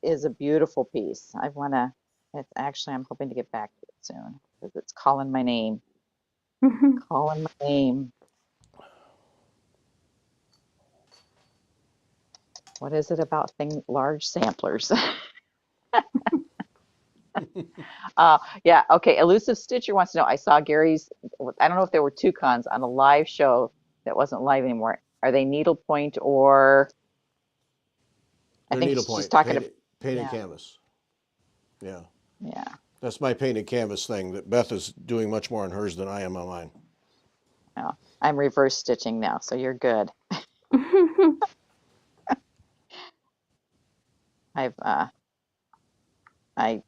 B: is a beautiful piece. I wanna it's actually I'm hoping to get back to it soon because it's calling my name. Calling my name. What is it about large samplers? Yeah, okay. Elusive Stitcher wants to know. I saw Gary's, I don't know if there were two cons on a live show that wasn't live anymore. Are they needlepoint or I
A: they're
B: think she's
A: needlepoint,
B: talking about,
A: painted
B: yeah,
A: canvas. Yeah,
B: yeah.
A: that's my painted canvas thing that Beth is doing much more on hers than I am on mine.
B: No, I'm reverse stitching now, so you're good. I've I I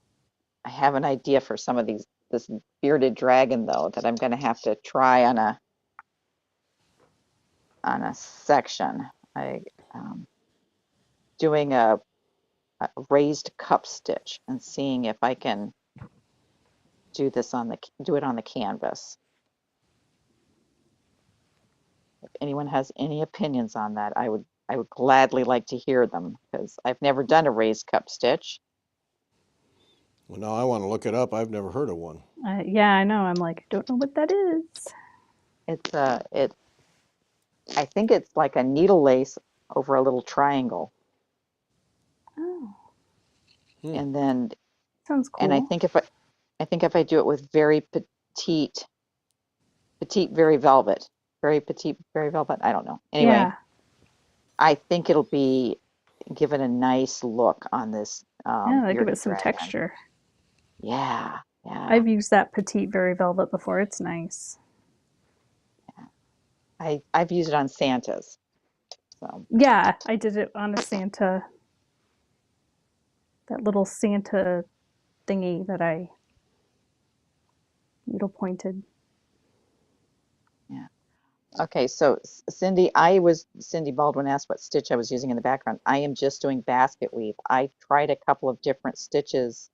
B: have an idea for some of this bearded dragon though that I'm going to have to try on a section. I doing a raised cup stitch and seeing if I can do it on the canvas. If anyone has any opinions on that, I would gladly like to hear them because I've never done a raised cup stitch.
A: Well, now I want to look it up. I've never heard of one.
C: yeah, I know. I'm like, I don't know what that is.
B: It's it I think it's like a needle lace over a little triangle.
C: Oh,
A: Hmm.
B: And then
C: sounds
B: and
C: cool.
B: I think if I do it with petite very velvet, very petite very velvet, I don't know. Anyway,
C: Yeah,
B: I think it'll be give it a nice look on this
C: yeah, that give it
B: bearded
C: some
B: dragon.
C: texture.
B: Yeah, yeah.
C: I've used that petite very velvet before. It's nice.
B: I've used it on Santas. So
C: Yeah, I did it on a Santa, that little Santa thingy that I needle pointed.
B: yeah. Okay, so Cindy Baldwin asked what stitch I was using in the background. I am just doing basket weave. I tried a couple of different stitches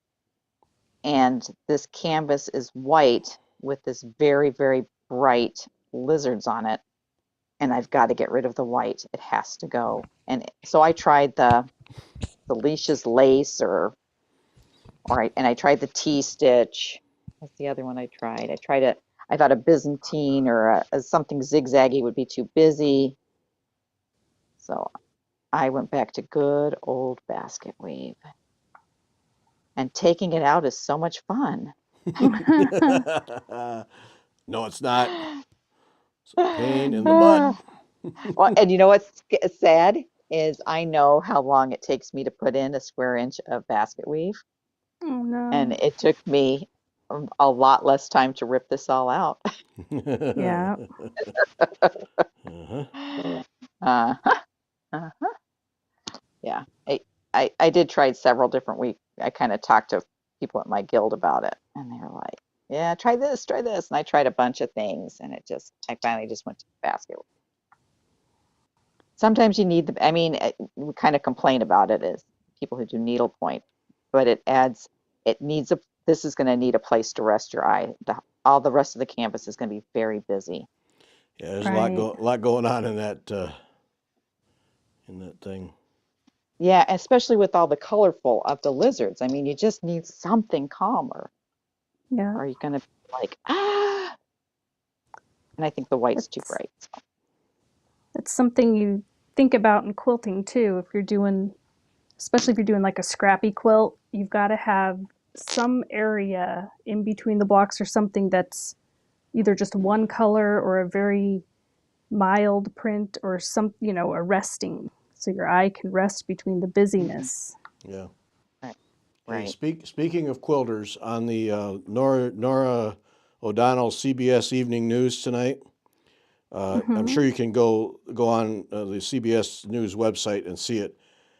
B: and this canvas is white with this very, very bright lizards on it. And I've got to get rid of the white. It has to go. And so I tried the leashes lace and I tried the T stitch. What's the other one I tried? I thought a Byzantine or something zigzaggy would be too busy. So I went back to good old basket weave. And taking it out is so much fun.
A: No, it's not. It's a pain in the butt.
B: Well, and you know what's sad is I know how long it takes me to put in a square inch of basket weave,
C: Oh
B: and
C: no.
B: it took me a lot less time to rip this all out.
C: Yeah.
A: Uh-huh.
B: Uh, uh, yeah, I did try several different weeks. I kind of talked to people at my guild about it, and they were like, "Yeah, try this," and I tried a bunch of things, and I finally just went to basket. Sometimes you need I mean, we kind of complain about it as people who do needlepoint, but it needs this is going to need a place to rest your eye. All the rest of the canvas is going to be very busy.
A: Yeah, there's
C: Right.
A: a lot going on in that thing.
B: Yeah, especially with all the colorful of the lizards. I mean, you just need something calmer,
C: Yeah.
B: or you're going to be like, ah, and I think the white's too
C: It's
B: bright.
C: it's something you think about in quilting too. If you're doing, especially if you're doing like a scrappy quilt, you've got to have some area in between the blocks or something that's either just one color or a very mild print or some, a resting so your eye can rest between the busyness.
A: Yeah.
B: Right,
A: Hey,
B: right.
A: speaking of quilters, on the Nora O'Donnell CBS Evening News tonight, I'm
C: Mm-hmm.
A: sure you can go on the CBS News website and see it.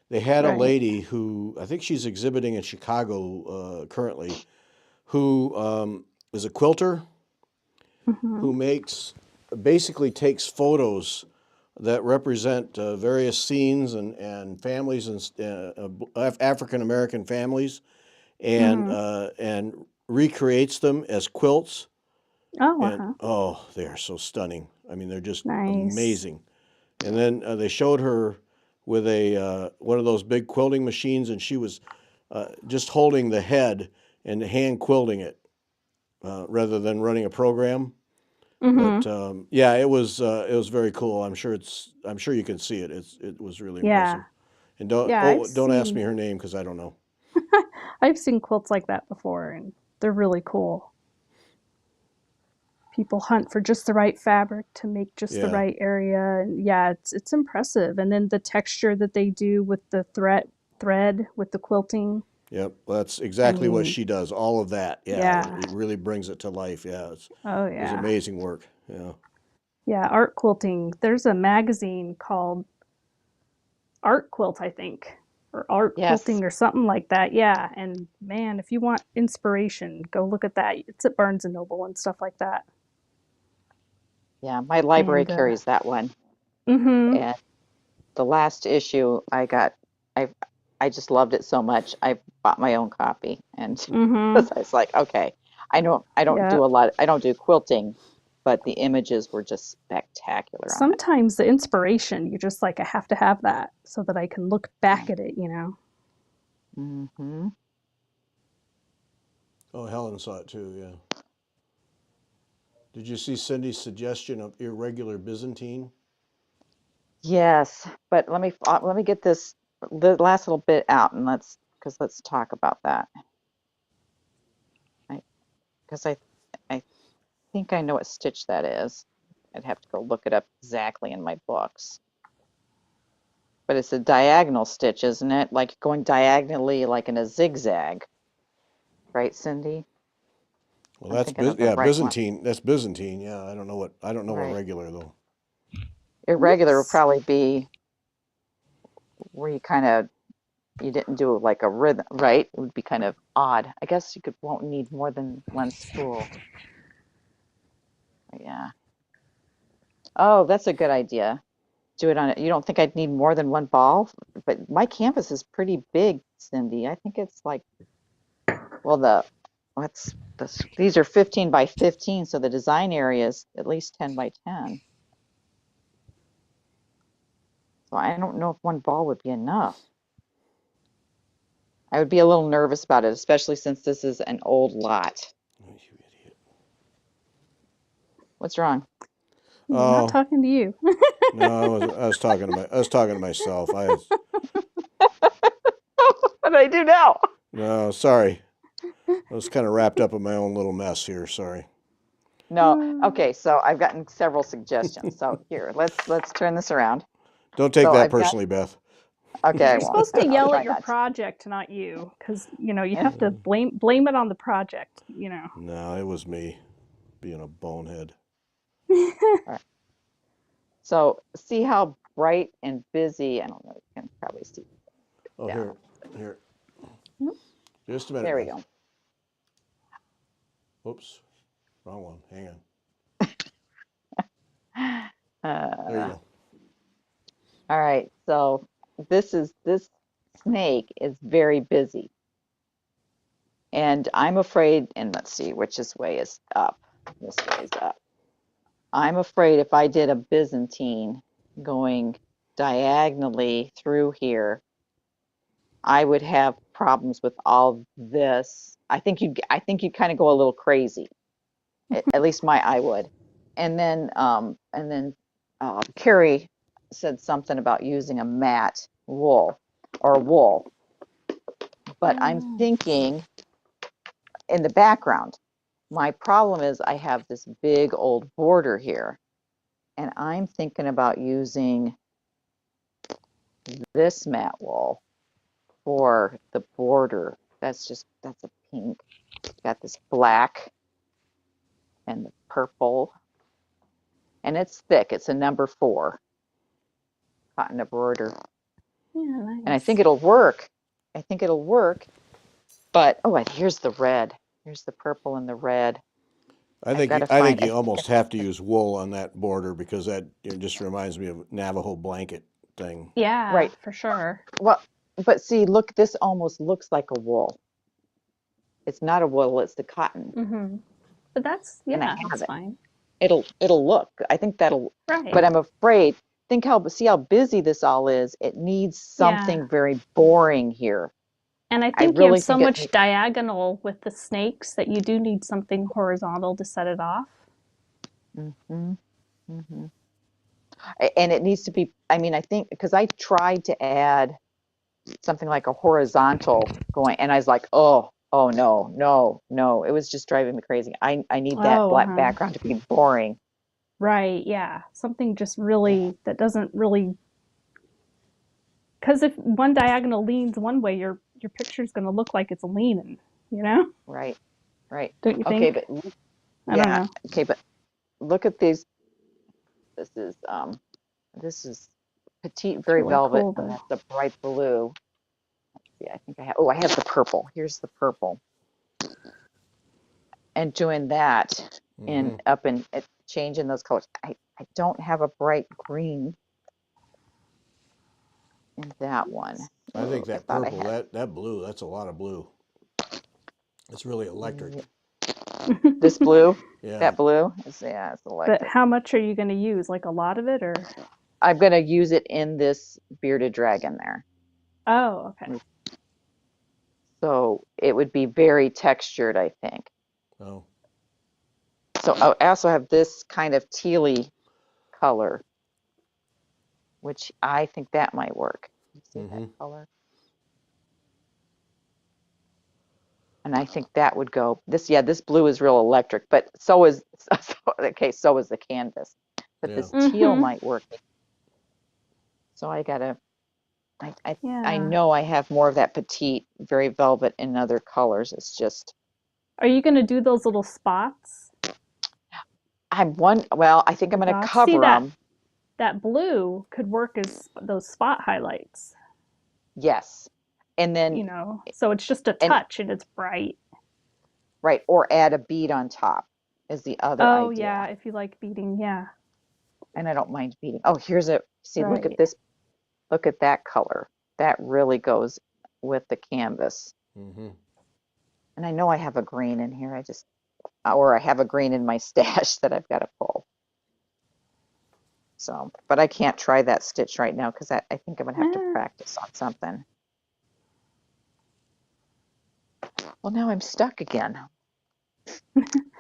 A: They had a
C: Right.
A: lady who I think she's exhibiting in Chicago currently, who is a quilter
C: Mm-hmm.
A: who basically takes photos that represent various scenes and families and African American families,
C: Mm-hmm.
A: and recreates them as quilts.
C: Oh,
A: And
C: uh-huh.
A: oh, they are so stunning. I mean, they're just
C: Nice.
A: amazing. And then they showed her with a one of those big quilting machines, and she was just holding the head and hand quilting it rather than running a program.
C: Mm-hmm.
A: But yeah, it was very cool. I'm sure you can see it. It was really
C: Yeah.
A: impressive. And
C: Yeah, I've
A: don't ask me
C: seen
A: her name because I don't know.
C: I've seen quilts like that before and they're really cool. People hunt for just the right fabric to make just the
A: Yeah,
C: right area, and yeah, it's impressive. And then the texture that they do with the thread with the quilting.
A: yep. Well, that's
C: I
A: exactly what
C: mean,
A: she does. All of that. Yeah,
C: yeah.
A: it really brings it to life. Yeah,
C: Oh
A: it was
C: yeah.
A: amazing work. Yeah.
C: Yeah, art quilting. There's a magazine called Art Quilt, I think, or Art
B: Yes.
C: Quilting or something like that. Yeah, and man, if you want inspiration, go look at that. It's at Barnes and Noble and stuff like that.
B: Yeah, my library
C: And
B: carries that one.
C: mm-hmm,
B: And the last issue I got, I I just loved it so much. I bought my own copy, and
C: mm-hmm.
B: because I was like, okay, I don't
C: Yeah.
B: do a lot. I don't do quilting, but the images were just spectacular on it.
C: Sometimes the inspiration, you're just like, I have to have that so that I can look
B: Yeah.
C: back at it.
B: Hmm.
A: Oh, Helen saw it too. Yeah. Did you see Cindy's suggestion of irregular Byzantine?
B: Yes, but let me get this the last little bit out, and let's talk about that. I because I think I know what stitch that is. I'd have to go look it up exactly in my books. But it's a diagonal stitch, isn't it? Like going diagonally, like in a zigzag, right, Cindy?
A: Well,
B: I'm
A: that's
B: thinking of the
A: Yeah,
B: right one.
A: Byzantine. That's Byzantine. Yeah, I don't know what
B: Right.
A: regular though.
B: Irregular would
C: Whoops.
B: probably be where you didn't do like a rhythm, right? It would be kind of odd. I guess won't need more than one spool. Yeah. Oh, that's a good idea. Do it on it. You don't think I'd need more than one ball? But my canvas is pretty big, Cindy. I think it's like, well, what's this? These are 15 by 15, so the design area is at least 10 by 10. So I don't know if one ball would be enough. I would be a little nervous about it, especially since this is an old lot.
A: Oh, you idiot.
B: What's wrong?
C: Not
A: Oh
C: talking to you.
A: no, I was talking to myself.
B: What do I do now?
A: No, sorry. I was kind of wrapped up in my own little mess here. Sorry.
B: No. Okay, so I've gotten several suggestions. So here, let's turn this around.
A: Don't take
B: So
A: that
B: I've got,
A: personally, Beth.
B: okay, I
C: You're
B: won't.
C: supposed to
B: I'll
C: yell at
B: try
C: your
B: not to.
C: project, not you, because you have to blame it on the project.
A: No, it was me being a bonehead.
B: All right. So see how bright and busy, I don't know, you can probably see
A: Oh,
B: down.
A: here. Just a minute,
B: There we
A: Beth.
B: go.
A: Oops, wrong one. Hang on. There you
B: Uh,
A: go.
B: all right, so this snake is very busy. And I'm afraid, and let's see, way is up? This way is up. I'm afraid if I did a Byzantine going diagonally through here, I would have problems with all this. I think you'd kind of go a little crazy. At least my eye would. And then Carrie said something about using a matte wool or wool, but I'm
C: Oh.
B: thinking in the background. My problem is I have this big old border here, and I'm thinking about using this matte wool for the border. That's a pink. Got this black and the purple, and it's thick. It's a number 4 cotton embroider,
C: Yeah,
B: and I think
C: nice.
B: it'll work. I think it'll work. But oh, and here's the red. Here's the purple and the red. I've got to
A: I
B: find.
A: think you almost have to use wool on that border because that it just reminds me of Navajo blanket thing.
C: Yeah,
B: Right.
C: for sure.
B: Well, but see, look, this almost looks like a wool. It's not a wool, it's the cotton,
C: Hmm. But that's,
B: and I
C: yeah,
B: have
C: that's
B: it.
C: fine.
B: It'll look. I think that'll.
C: Right.
B: But I'm afraid. Think how see how busy this all is. It needs
C: Yeah.
B: something very boring here.
C: And I
B: I
C: think you have
B: really
C: so
B: think it
C: much diagonal with the snakes that you do need something horizontal to set it off.
B: hmm hmm And it needs to be. I mean, I think because I tried to add something like a horizontal going, and I was like, oh no, no, no. It was just driving me crazy. I need that
C: Oh,
B: black
C: uh-huh.
B: background to be boring.
C: Right, yeah. Something just
B: Yeah.
C: really that doesn't really, because if one diagonal leans one way, your picture's going to look like it's leaning, you know?
B: Right. Right.
C: Don't you
B: Okay,
C: think?
B: but
C: I don't
B: yeah.
C: know.
B: Okay, but look at these. This is this is petite,
C: It's
B: very
C: really
B: velvet,
C: cool
B: and
C: though.
B: that's a bright blue. Yeah, I think I have. Oh, I have the purple. Here's the purple, and doing that in
A: Hmm.
B: up in changing those colors. I don't have a bright green in that one.
A: I think
B: Oh, I
A: that
B: thought I
A: purple,
B: had.
A: that blue, that's a lot of blue. It's really
B: Yeah,
A: electric.
B: this blue,
A: Yeah.
B: that blue is yeah, it's
C: But
B: electric.
C: how much are you going to use? Like a lot of it or?
B: I'm gonna use it in this bearded dragon there.
C: Oh, okay.
B: So it would be very textured, I think.
A: Oh.
B: So I also have this kind of tealy color, which I think that might work. You see that
A: Hmm.
B: color? And I think that would go. This, yeah, this blue is real electric, but so is okay, so is the canvas. But
A: Yeah.
B: this teal
C: Mm-hmm.
B: might work. So I gotta. I
C: Yeah.
B: know I have more of that petite, very velvet in other colors. It's just
C: Are you going to do those little spots
B: I'm one. Well, I think I'm
C: or
B: gonna
C: dots? See
B: cover
C: that
B: them.
C: that blue could work as those spot highlights,
B: Yes, and then
C: you know. So it's just a
B: and
C: touch and it's bright.
B: right, or add a bead on top is the other
C: Oh,
B: idea.
C: yeah, if you like beading, yeah.
B: And I don't mind beading. Oh, here's a see. Look at
C: Right.
B: this. Look at that color. That really goes with the canvas.
A: Hmm.
B: And I know I have a green in here. I just, or I have a green in my stash that I've got to pull. So, but I can't try that stitch right now because I think I'm gonna have to
C: Eh.
B: practice on something. Well, now I'm stuck again.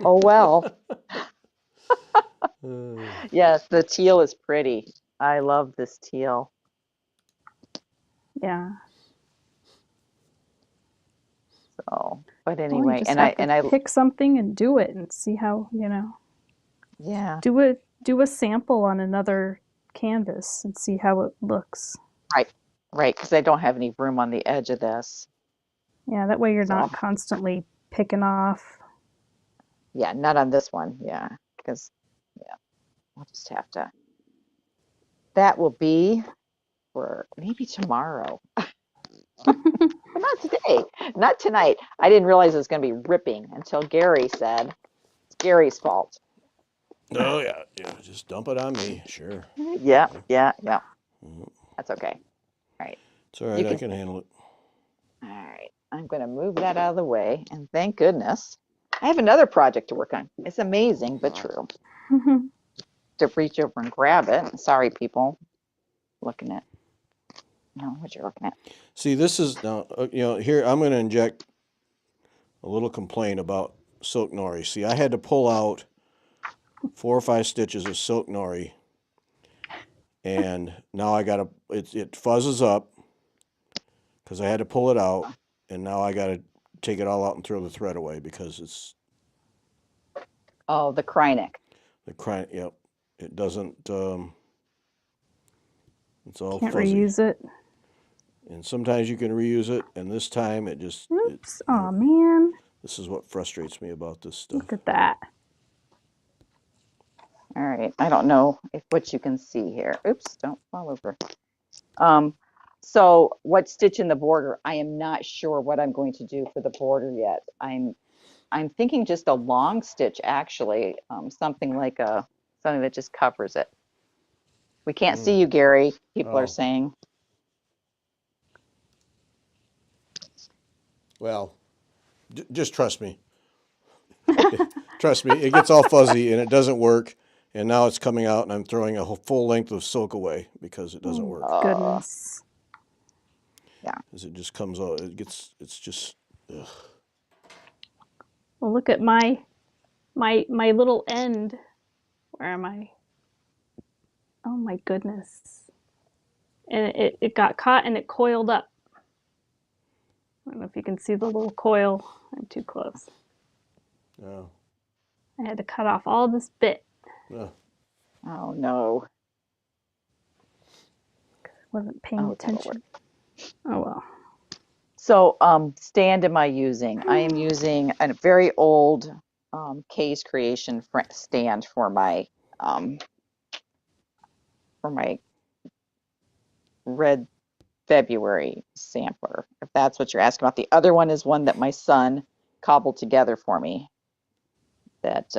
B: Oh well. Yes, the teal is pretty. I love this teal.
C: Yeah.
B: So, but
C: Well, you
B: anyway,
C: just have to
B: and I,
C: pick something and do it and see how,
B: yeah,
C: do a sample on another canvas and see how it looks.
B: right, right, because I don't have any room on the edge of this.
C: Yeah, that way you're
B: So,
C: not constantly picking off.
B: yeah, not on this one. Yeah, because yeah, I'll just have to. That will be for maybe tomorrow, but not today, not tonight. I didn't realize it was going to be ripping until Gary said it's Gary's fault.
A: Oh yeah, yeah. Just dump it on me. Sure.
B: Yeah, yeah, yeah.
A: Mhm.
B: That's okay. All right,
A: It's all right.
B: you
A: I
B: can.
A: can handle it.
B: All right, I'm going to move that out of the way, and thank goodness I have another project to work on. It's amazing but true. To reach over and grab it. Sorry, people. Looking at no, what you're looking at.
A: See, this is now. Here I'm going to inject a little complaint about silk nori. See, I had to pull out 4 or 5 stitches of silk nori, and now I got to. It fuzzes up because I had to pull it out, and now I got to take it all out and throw the thread away because it's
B: Oh, the Krynic.
A: the cry. Yep, it doesn't. It's all
C: Can't
A: fuzzy,
C: reuse it.
A: and sometimes you can reuse it, and this time it just it.
C: Oops. Oh man.
A: This is what frustrates me about this
C: Look
A: stuff.
C: at that.
B: All right. I don't know if what you can see here. Oops, don't fall over. Um, So what stitch in the border? I am not sure what I'm going to do for the border yet. I'm thinking just a long stitch actually, something that just covers it. We can't see you, Gary, people are
A: Oh,
B: saying.
A: well, just trust me. Trust me, it gets all fuzzy and it doesn't work. And now it's coming out, and I'm throwing a full length of silk away because it doesn't
C: Oh,
A: work.
C: goodness.
B: Yeah.
A: As it just comes out, it's just. Ugh.
C: Well, look at my little end. Where am I? Oh my goodness. And it got caught and it coiled up. I don't know if you can see the little coil. I'm too close.
A: No.
C: I had to cut off all this bit.
A: No.
B: Oh no.
C: Wasn't paying
B: Oh, that'll work.
C: attention. Oh well.
B: So, stand am I using? I am using a very old K's Creation stand um, for my red February sampler, if that's what you're asking about. The other one is one that my son cobbled together for me that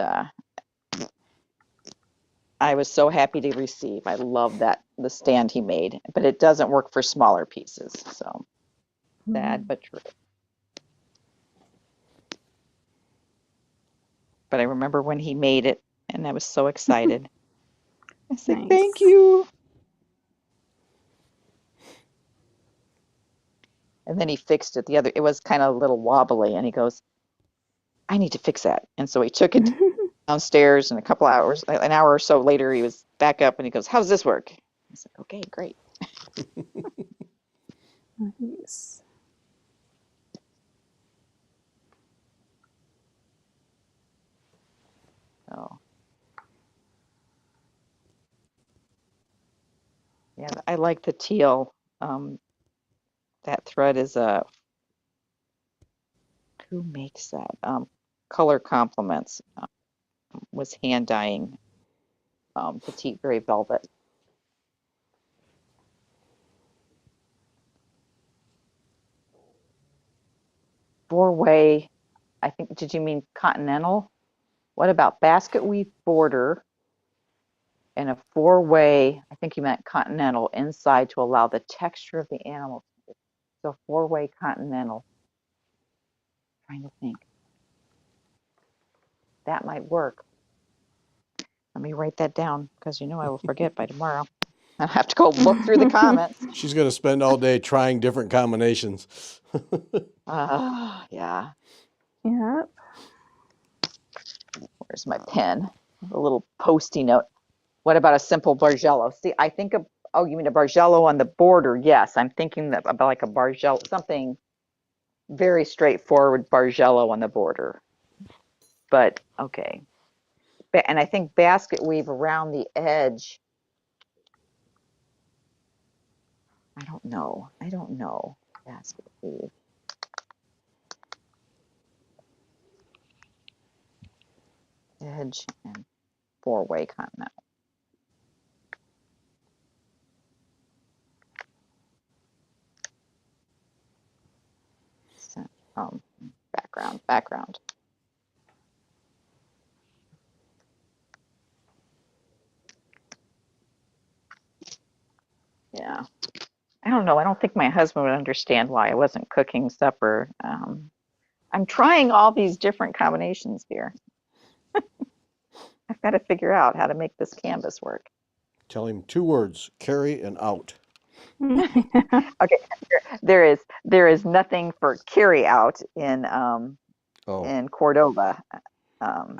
B: I was so happy to receive. I love the stand he made, but it doesn't work for smaller pieces. So sad but true. But I remember when he made it, and I was so excited. I said, "Thank
C: Nice.
B: you." And then he fixed it. It was kind of a little wobbly, and he goes, "I need to fix that." And so he took it downstairs, and a couple hours, an hour or so later, he was back up, and he goes, "How does this work?" I said, "Okay, great."
C: Nice.
B: So yeah, I like the teal. That thread is who makes that? Color Compliments was hand dyeing petite gray velvet. Four-way, I think, did you mean continental? What about basket weave border and a four-way, I think you meant continental inside to allow the texture of the animal. So four-way continental. Trying to think. That might work. Let me write that down because I will forget by tomorrow. I'll have to go look through the comments.
A: She's going to spend all day trying different combinations.
B: Yeah.
C: Yeah.
B: Where's my pen? A little posty note. What about a simple Bargello? See, I think of, oh, you mean a Bargello on the border? Yes, I'm thinking that about like a Bargello, something very straightforward Bargello on the border. But okay. And I think basket weave around the edge. I don't know. I don't know. Basket weave. Edge and four-way continental. Um, background. Yeah. I don't know. I don't think my husband would understand why I wasn't cooking supper. I'm trying all these different combinations here. I've got to figure out how to make this canvas work.
A: Tell him 2 words: carry and out.
B: Okay, there is nothing for carry out
A: Oh,
B: in Cordova.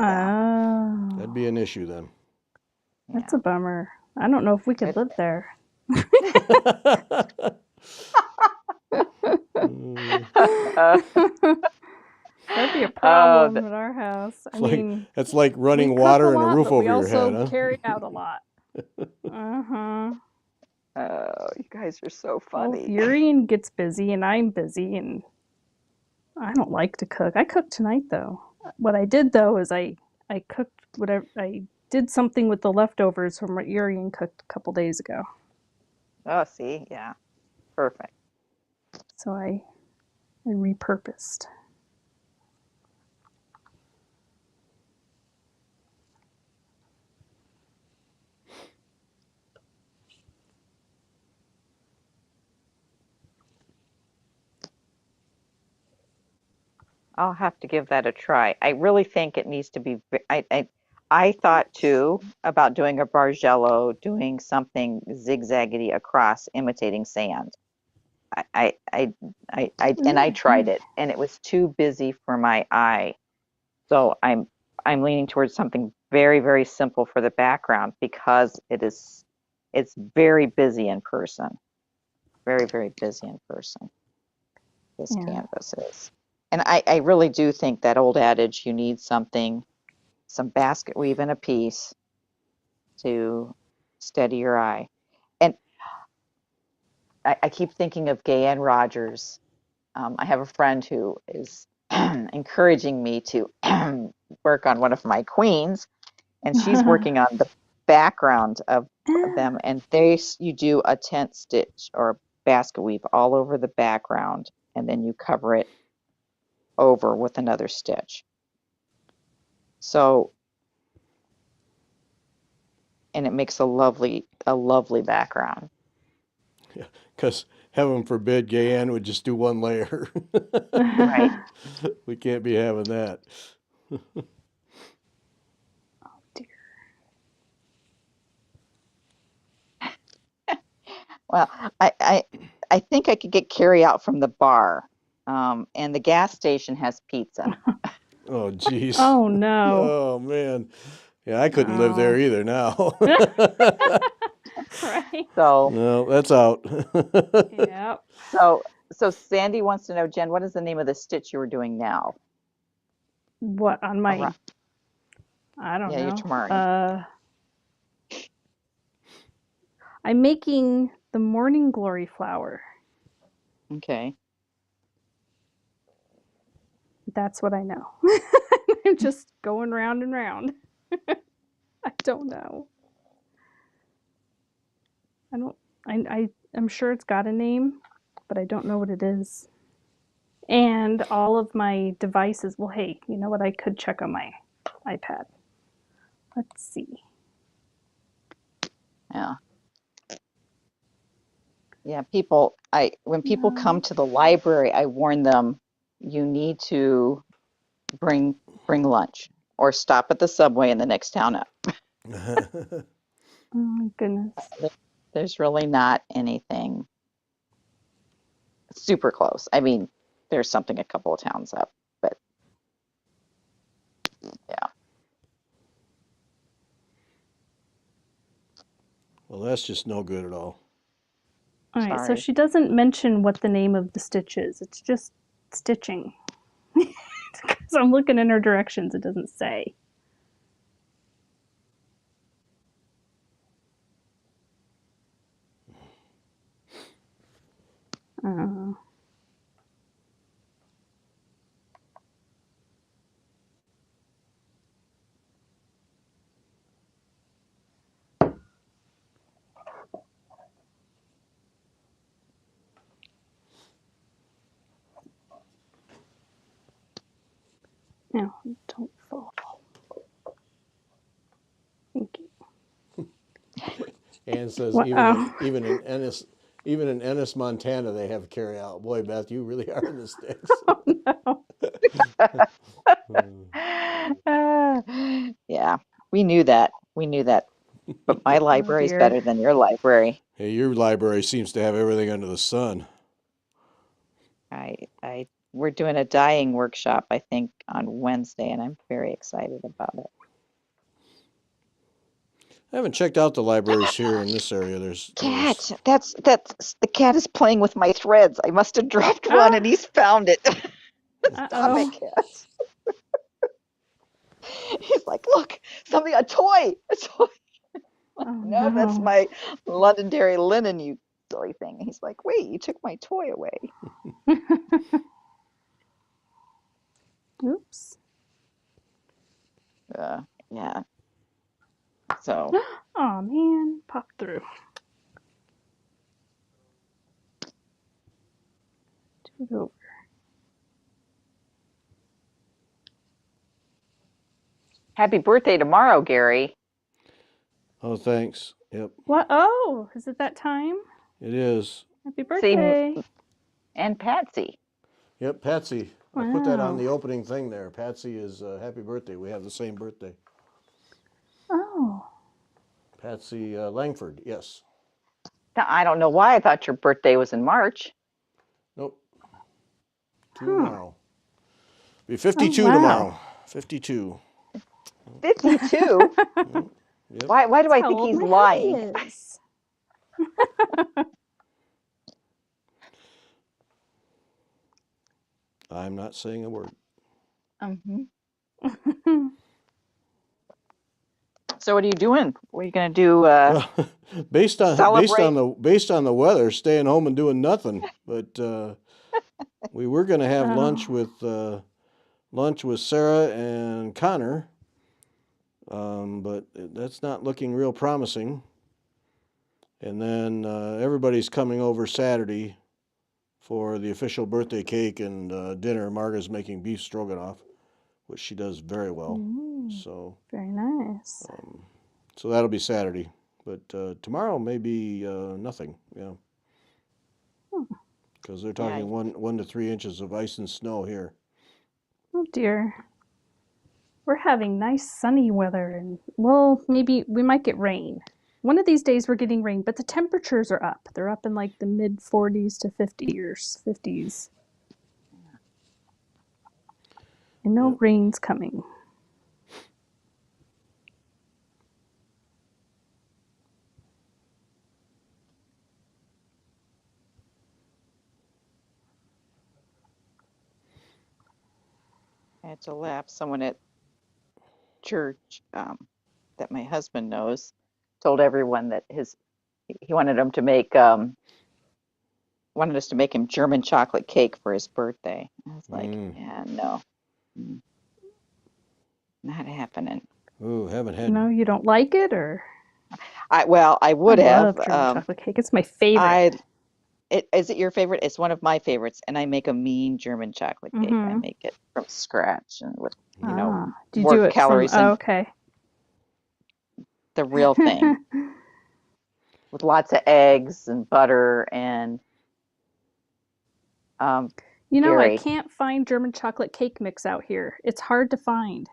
B: Yeah,
A: that'd
C: Oh,
A: be an issue then.
C: that's
B: yeah.
C: a bummer. I don't know if we could
B: It,
C: live there. That'd be a
B: oh,
C: problem at our house. I
A: It's like
C: mean,
A: it's like
C: we
A: running
C: cook a
A: water and a
C: lot,
A: roof
C: but we
A: over your head,
C: also
A: huh?
C: carry out a lot. Uh-huh.
B: you guys are so
C: Well, if
B: funny.
C: Urian gets busy and I'm busy and I don't like to cook. I cooked tonight though. What I did though is I cooked whatever I did something with the leftovers from what Urian cooked a couple days ago.
B: Oh, see, yeah. Perfect.
C: So I repurposed.
B: I'll have to give that a try. I really think it needs to be. I thought too about doing a Bargello, doing something zigzaggedy across, imitating sand. And I tried it, and it was too busy for my eye. So I'm leaning towards something very, very simple for the background because it's very busy in person. Very, very busy in person. This
C: Yeah.
B: canvas is. And I really do think that old adage, you need something, some basket weave in a piece to steady your eye. And I keep thinking of Gayanne Rogers. I have a friend who is encouraging me to work on one of my queens, and she's working on the background of them. And you do a tent stitch or a basket weave all over the background, and then you cover it over with another stitch. So, and it makes a lovely background.
A: Because heaven forbid Gayanne would just do one layer.
B: Right.
A: We can't be having that.
C: Dear.
B: Well, I think I could get carry out from the bar, and the gas station has pizza.
A: Oh, jeez.
C: Oh no.
A: Oh, man. Yeah, I couldn't live
C: Oh.
A: there either now.
C: Right.
B: So,
A: No, that's out.
C: Yep.
B: so Sandy wants to know, Jen, what is the name of the stitch you were doing now?
C: What on my?
B: Around,
C: I don't
B: yeah, your
C: know.
B: tamari.
C: I'm making the morning glory flower.
B: Okay.
C: That's what I know. I'm just going round and round. I don't know. I don't. I'm sure it's got a name, but I don't know what it is. And all of my devices. Well, hey, you know what? I could check on my iPad. Let's see.
B: Yeah. Yeah, people, when people come
C: No.
B: to the library, I warn them, you need to bring lunch or stop at the subway in the next town up.
C: Oh my goodness.
B: There's really not anything super close. I mean, there's something a couple of towns up, but yeah.
A: Well, that's just no good at all.
C: All right, so
B: Sorry.
C: she doesn't mention what the name of the stitch is. It's just stitching. Because I'm looking in her directions, it doesn't say. Uh, no, don't fall. Thank you.
A: Ann says
C: What? Oh.
A: even in Ennis, Montana, they have carry out. Boy, Beth, you really are in the sticks.
C: Oh no.
B: Yeah, we knew that. We knew that. But my
C: Oh
B: library is
C: dear.
B: better than your library.
A: Hey, your library seems to have everything under the sun.
B: We're doing a dyeing workshop, I think, on Wednesday, and I'm very excited about it.
A: I haven't checked out the libraries here in this area. There's
B: Cat, that's the cat is playing with my threads. I must have dropped one,
C: Ah.
B: and he's found it. Stop it,
C: Uh-oh.
B: cat. He's like, look, something, a toy, a toy.
C: Oh
B: No, that's
C: no.
B: my Londonderry linen, you silly thing. He's like, wait, you took my toy away.
C: Oops.
B: Yeah. So,
C: Oh man, popped through. Move over.
B: Happy birthday tomorrow, Gary.
A: Oh, thanks. Yep,
C: What? Oh, is it that time?
A: it is.
C: Happy
B: See,
C: birthday.
B: and Patsy.
A: Yep, Patsy. I put that on
C: Wow.
A: the opening thing there. Patsy is happy birthday. We have the same birthday.
C: Oh.
A: Patsy Langford, yes.
B: Now, I don't know why I thought your birthday was in March.
A: Nope, two
C: Huh.
A: tomorrow. Be
C: Oh,
A: 52
C: wow.
A: tomorrow. 52.
B: 52?
A: Yep.
B: Why do
C: That's
B: I
C: how
B: think
C: old
B: he's
C: my
B: lying?
C: hubby is.
A: I'm not saying a word.
B: Mm-hmm. So what are you doing? What are you going to do?
A: Well, based on
B: Celebrate?
A: the weather, staying home and doing nothing. But we were going to have lunch
C: Oh.
A: with Sarah and Connor, but that's not looking real promising. And then everybody's coming over Saturday for the official birthday cake and dinner. Marga's making beef stroganoff, which she does very well. So
C: Very nice.
A: so that'll be Saturday. But tomorrow may be nothing. Yeah. Because they're talking
B: Yeah.
A: 1 to 3 inches of ice and snow here.
C: Oh dear. We're having nice sunny weather and, well, maybe we might get rain. One of these days we're getting rain, but the temperatures are up. They're up in like the mid 40s to 50s. And no
A: Yep.
C: rain's coming.
B: I had to laugh. Someone at church that my husband knows told everyone that he wanted them to make wanted us to make him German chocolate cake for his birthday. I was like, yeah, no, not happening.
A: Ooh, haven't had.
C: No, you don't like it, or?
B: I
C: I
B: would have.
C: love German chocolate cake. It's my favorite.
B: Is it your favorite? It's one of my favorites, and I make a mean German chocolate cake. I make it from scratch and with
C: Do you
B: more
C: do it from?
B: calories
C: Oh,
B: than
C: okay.
B: the real thing, with lots of eggs and butter and
C: You know, I
B: Gary.
C: can't find German chocolate cake mix out here. It's hard to find.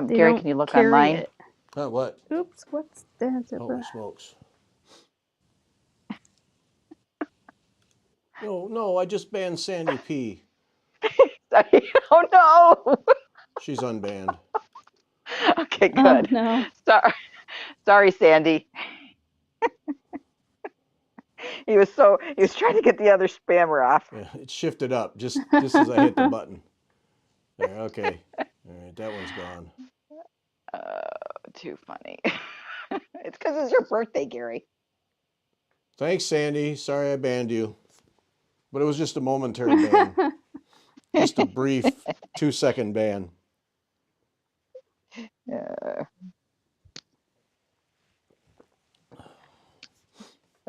C: They
B: Gary,
C: don't
B: can you look
C: carry
B: online?
C: it.
A: Oh, what?
C: Oops, what's that?
A: Holy smokes. No, I just banned Sandy P.
B: Oh no.
C: Oh
A: She's unbanned.
B: Okay, good.
C: no.
B: Sorry, Sandy. He was trying to get the other spammer off.
A: Yeah, it shifted up just as I hit the button. There, okay. All right, that one's gone.
B: Too funny. It's because it's your birthday, Gary.
A: Thanks, Sandy. Sorry I banned you. But it was just a momentary ban. Just a brief 2-second ban.
B: Uh,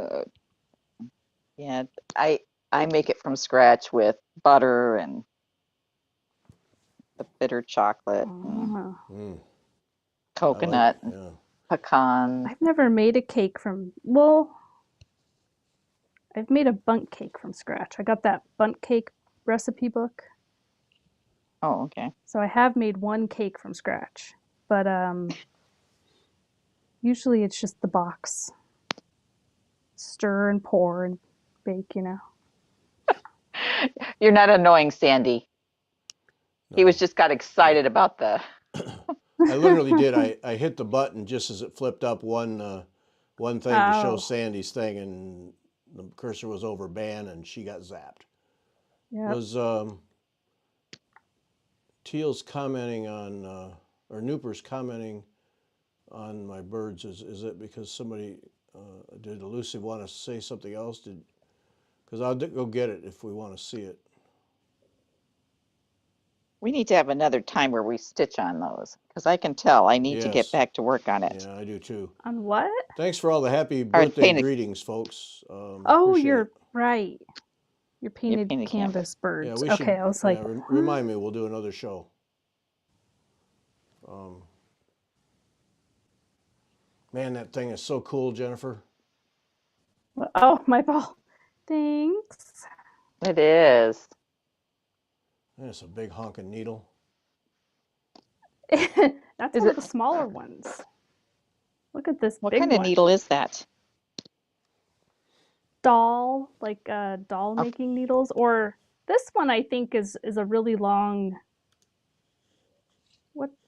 B: uh, yeah, I make it from scratch with butter and the bitter chocolate and coconut and
A: Yeah.
B: pecan.
C: I've never made a cake from, well, I've made a bundt cake from scratch. I got that bundt cake recipe book.
B: Oh, okay.
C: So I have made one cake from scratch. But usually it's just the box. Stir and pour and bake,
B: You're not annoying, Sandy.
A: No.
B: He was just got excited about the.
A: I literally did. I hit the button just as it flipped up one thing to show Sandy's thing, and the cursor was over ban, and she got zapped.
C: Yep.
A: Was Teal's commenting on, or Nooper's commenting on my birds? Is it because somebody did Elusive want to say something else? Because I'll go get it if we want to see it.
B: We need to have another time where we stitch on those because I can tell I need to get
A: Yes.
B: back to work on it.
A: Yeah, I do too.
C: On what?
A: Thanks for all the happy
B: Or
A: birthday
B: paint it.
A: greetings, folks.
C: Oh,
A: Appreciate
C: you're
A: it.
C: right. Your painted
B: painted
C: canvas
B: canvas.
A: Yeah,
C: birds.
A: we
C: Okay,
A: should.
C: I was
A: Yeah,
C: like,
A: remind me. We'll do another show. Man, that thing is so cool, Jennifer.
C: oh, my ball. Thanks.
B: It is.
A: And it's a big honking needle.
C: That's
B: Is
C: one of
B: it?
C: the smaller ones. Look at this
B: What
C: big
B: kind of
C: one.
B: needle is that?
C: Doll, like doll
B: Oh,
C: making needles, or this one I think is a really long.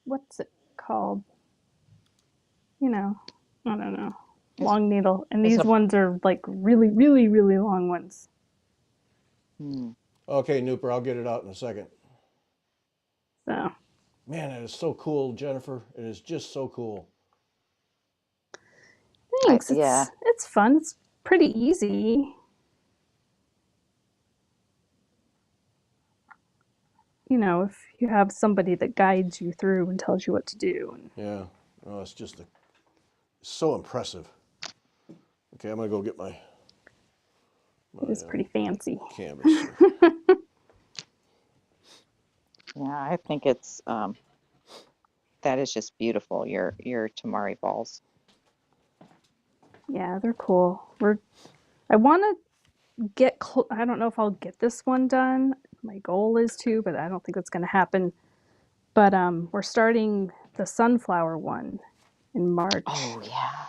C: What's it called? You know, I don't know.
B: is
C: Long needle, and
B: is
C: these
B: a
C: ones are like really, really, really long ones.
B: hmm.
A: Okay, Nooper, I'll get it out in a second.
C: So
A: Man, it is so cool, Jennifer. It is just so cool.
C: thanks.
B: Yeah.
C: It's fun. It's pretty easy. You know, if you have somebody that guides you through and tells you what to do. And
A: Yeah. Oh, it's just so impressive. Okay, I'm gonna go get my
C: it is pretty fancy.
A: canvas here.
B: Yeah, I think it's that is just beautiful. Your tamari balls.
C: Yeah, they're cool. I want to get. I don't know if I'll get this one done. My goal is to, but I don't think that's going to happen. But we're starting the sunflower one in March.
B: Oh yeah.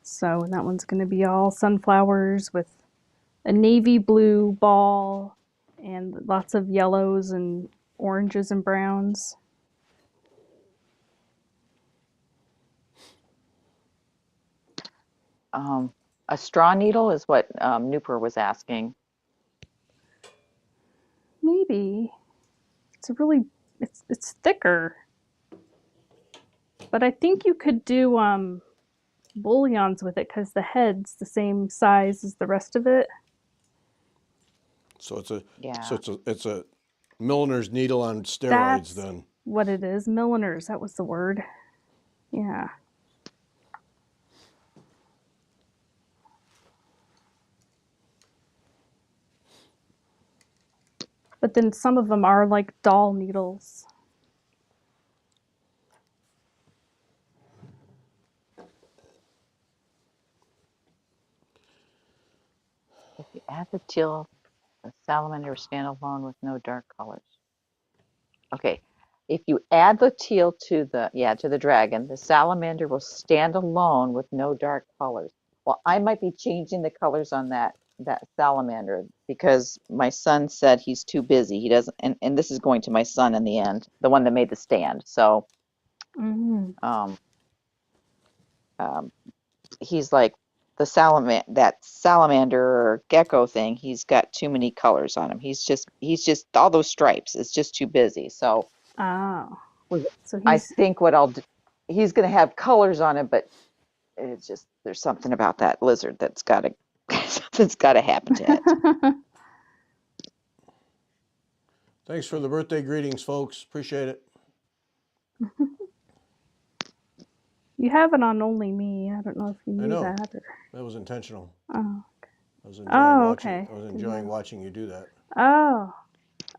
C: So and that one's going to be all sunflowers with a navy blue ball and lots of yellows and oranges and browns.
B: A straw needle is what Nooper was asking.
C: Maybe it's a really it's thicker, but I think you could do bullions with it because the head's the same size as the rest of it.
A: So it's a
B: Yeah.
A: it's a milliner's needle on steroids
C: That's
A: then.
C: what it is. Milliners, that was the word. Yeah. But then some of them are like doll needles.
B: If you add the teal, the salamander will stand alone with no dark colors. Okay. If you add the teal to the dragon, the salamander will stand alone with no dark colors. Well, I might be changing the colors on that salamander because my son said he's too busy. He doesn't, and this is going to my son in the end, the one that made the stand. So
C: Mm-hmm.
B: um, um, he's like that salamander or gecko thing. He's got too many colors on him. He's just all those stripes. It's just too busy. So
C: Oh. So
B: I
C: he's
B: think what I'll do, he's going to have colors on it, but it's just there's something about that lizard that's got to something's got to happen to it.
A: Thanks for the birthday greetings, folks. Appreciate it.
C: you have it on only me. I don't know if you
A: I
C: knew
A: know
C: that or
A: that was intentional.
C: oh.
A: I was enjoying
C: Oh,
A: watching.
C: okay.
A: I was
C: Didn't
A: enjoying
C: know.
A: watching you do that.
C: Oh,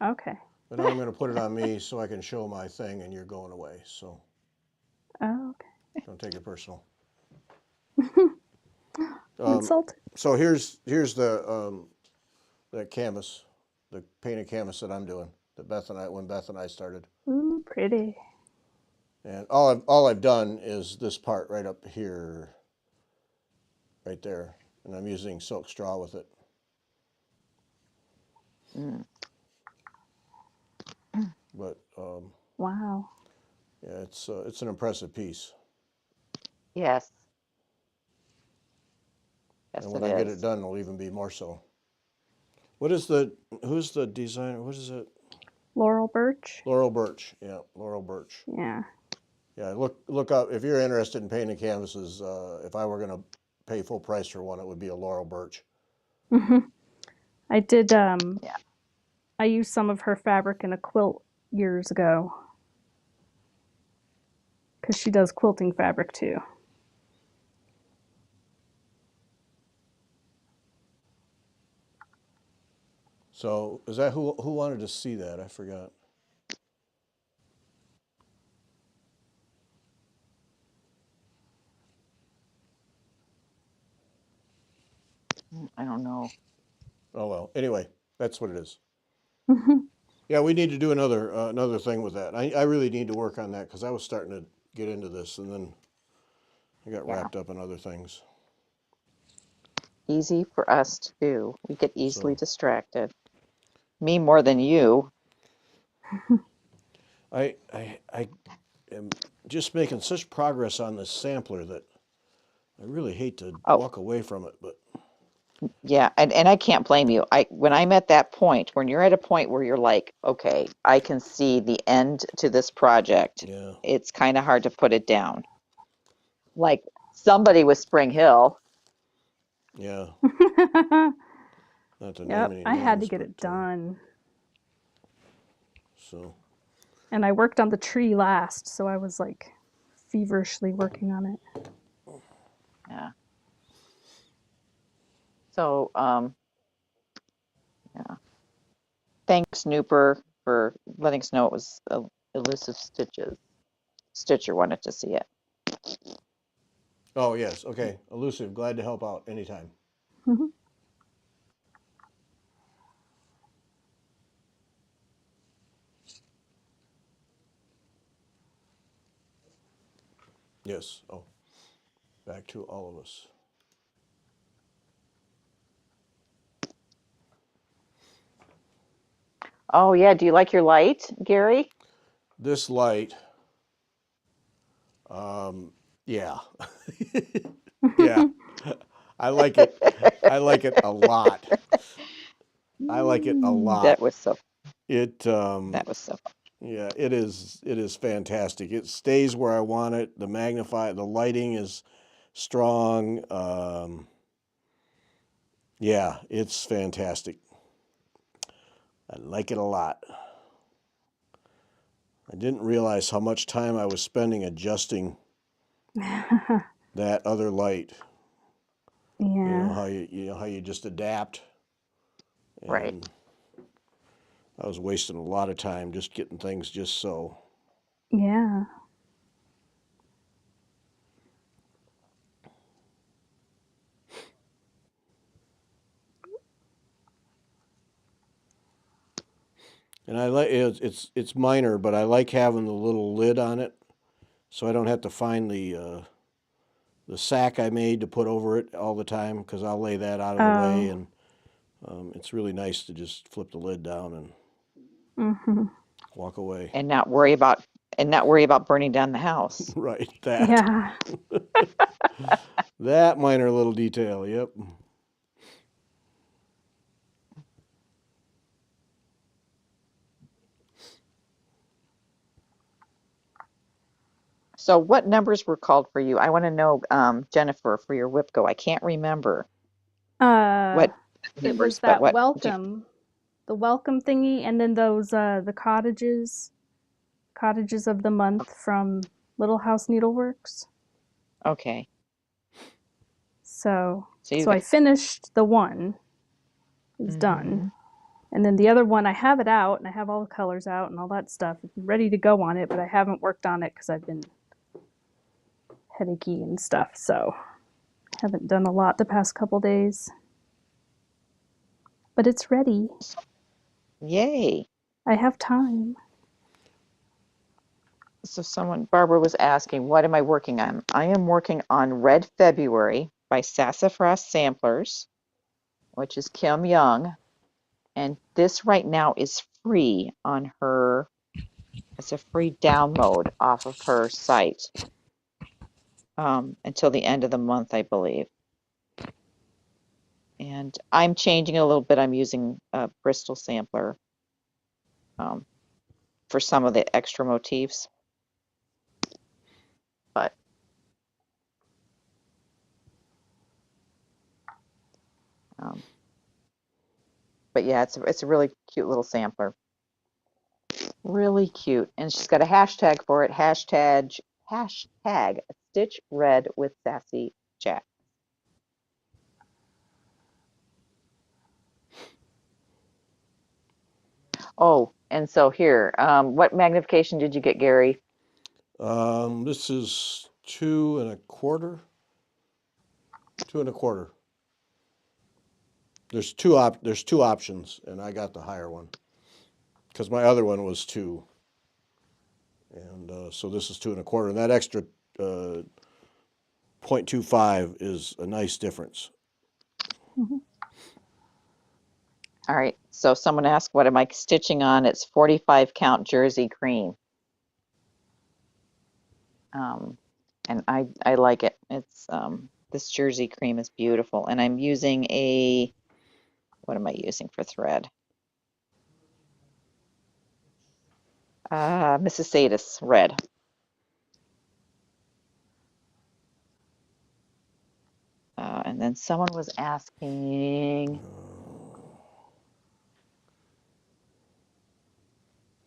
C: okay.
A: But now I'm going to put it on me so I can show my thing, and you're going away. So
C: Oh, okay.
A: don't take it personal.
C: I'm insulted.
A: So here's that canvas, the painted canvas that I'm doing. That Beth and I started,
C: Ooh, pretty.
A: and all I've done is this part right up here, right there, and I'm using silk straw with it.
B: Mm,
A: But
C: Wow.
A: yeah, it's an impressive piece,
B: yes,
A: and
B: yes,
A: when
B: it
A: I get it
B: is.
A: done, it'll even be more so. Who's the designer? What is it?
C: Laurel birch.
A: Laurel Birch. Yeah, Laurel Birch.
C: Yeah.
A: Yeah, look up if you're interested in painting canvases. If I were going to pay full price for one, it would be a Laurel Birch.
C: I did
B: Yeah.
C: I used some of her fabric in a quilt years ago because she does quilting fabric too.
A: So is that who wanted to see that? I forgot.
B: I don't know.
A: Oh well. Anyway, that's what it is.
C: Mhm.
A: Yeah, we need to do another thing with that. I really need to work on that because I was starting to get into this, and then I got
B: Yeah,
A: wrapped up in other things.
B: easy for us to do. We get easily
A: So
B: distracted. Me more than you.
A: I am just making such progress on this sampler that I really hate to
B: Oh,
A: walk away from it, but
B: yeah, and I can't blame you. I when I'm at that point, when you're at a point where you're like, okay, I can see the end to this project,
A: yeah,
B: it's kind of hard to put it down. Like somebody with Spring Hill.
A: yeah, not to name
C: Yep,
A: any
C: I had to
A: names,
C: get
A: but
C: it done.
A: so
C: And I worked on the tree last, so I was like feverishly working on it.
B: Yeah. So, yeah. Thanks, Nooper, for letting us know it was elusive stitches. Stitcher wanted to see it.
A: oh yes, okay, elusive. Glad to help out anytime.
C: Mhm.
A: Yes. Oh, back to all of us.
B: Oh yeah, do you like your light, Gary?
A: This light, um, yeah, yeah, I like it. I like it a lot. I like it a
B: That
A: lot.
B: was so
A: It
B: that was so
A: yeah, it is. It is fantastic. It stays where I want it. The lighting is strong. Yeah, it's fantastic. I like it a lot. I didn't realize how much time I was spending adjusting that other light.
C: Yeah.
A: You know how you just adapt,
B: right.
A: and I was wasting a lot of time just getting things just so.
C: Yeah.
A: And I like it's minor, but I like having the little lid on it, so I don't have to find the sack I made to put over it all the time because I'll lay that out of the way,
C: Oh.
A: and it's really nice to just flip the lid down and
C: Mhm.
A: walk away.
B: And not worry about burning down the house.
A: Right, that
C: Yeah.
A: that minor little detail. Yep.
B: So what numbers were called for you? I want to know, Jennifer, for your WIPCO. I can't remember
C: Uh,
B: what
C: it was
B: numbers, but
C: that
B: what do you,
C: welcome, the welcome thingy, and then those the cottages of the month from Little House Needleworks.
B: okay.
C: So
B: So you
C: so I
B: got
C: finished the one, is done.
B: hmm
C: And then the other one, I have it out and I have all the colors out and all that stuff ready to go on it, but I haven't worked on it because I've been headachy and stuff. So haven't done a lot the past couple days. But it's ready.
B: yay.
C: I have time.
B: So Barbara was asking, what am I working on? I am working on Red February by Sassafras Samplers, which is Kim Young. And this right now is free on her, it's a free download off of her site until the end of the month, I believe. And I'm changing it a little bit. I'm using a Bristol sampler um, for some of the extra motifs. But um, but yeah, it's a really cute little sampler. Really cute. And she's got a hashtag for it. Hashtag Stitch Red with Sassy Jack. Oh, and so here, what magnification did you get, Gary?
A: This is 2.25. 2.25. There's two options, and I got the higher one because my other one was 2, and so this is 2.25. And that extra 0.25 is a nice difference.
C: Mhm.
B: All right. So someone asked, what am I stitching on? It's 45 count jersey cream. And I like it. It's this jersey cream is beautiful, and I'm using what am I using for thread? Mrs. Sadis red. And then someone was asking,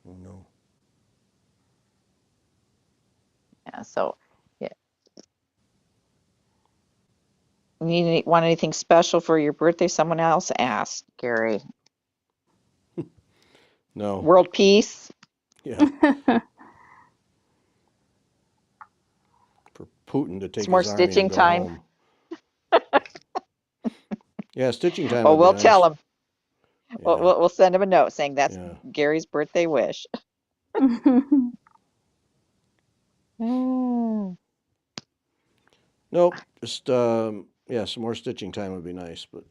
A: No.
B: yeah, so yeah, want anything special for your birthday? Someone else asked, Gary.
A: No.
B: World peace.
A: Yeah. For Putin to take
B: Some more
A: his army and
B: stitching
A: go
B: time.
A: home. Yeah, stitching time
B: Oh,
A: would be
B: we'll tell
A: nice.
B: him.
A: Yeah.
B: We'll send him a note saying that's
A: Yeah.
B: Gary's birthday wish. Mm.
A: Nope. Just yeah, some more stitching time would be nice, but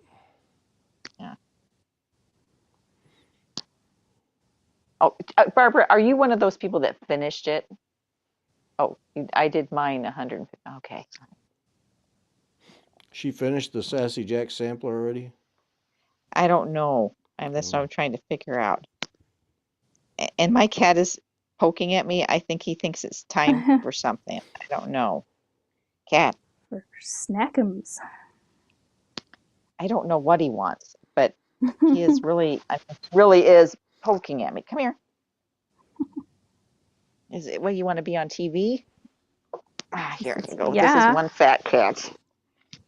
B: Yeah. Oh, Barbara, are you one of those people that finished it? Oh, I did mine 150. Okay.
A: she finished the Sassy Jack sampler already.
B: I don't know. That's what
A: Mm.
B: I'm trying to figure out. And my cat is poking at me. I think he thinks it's time for something. I don't know. Cat,
C: For snackums.
B: I don't know what he wants, but he is really is poking at me. Come here. Is it what you want to be on TV? Ah,
C: He
B: here
C: says,
B: you go. This is
C: yeah.
B: one fat cat.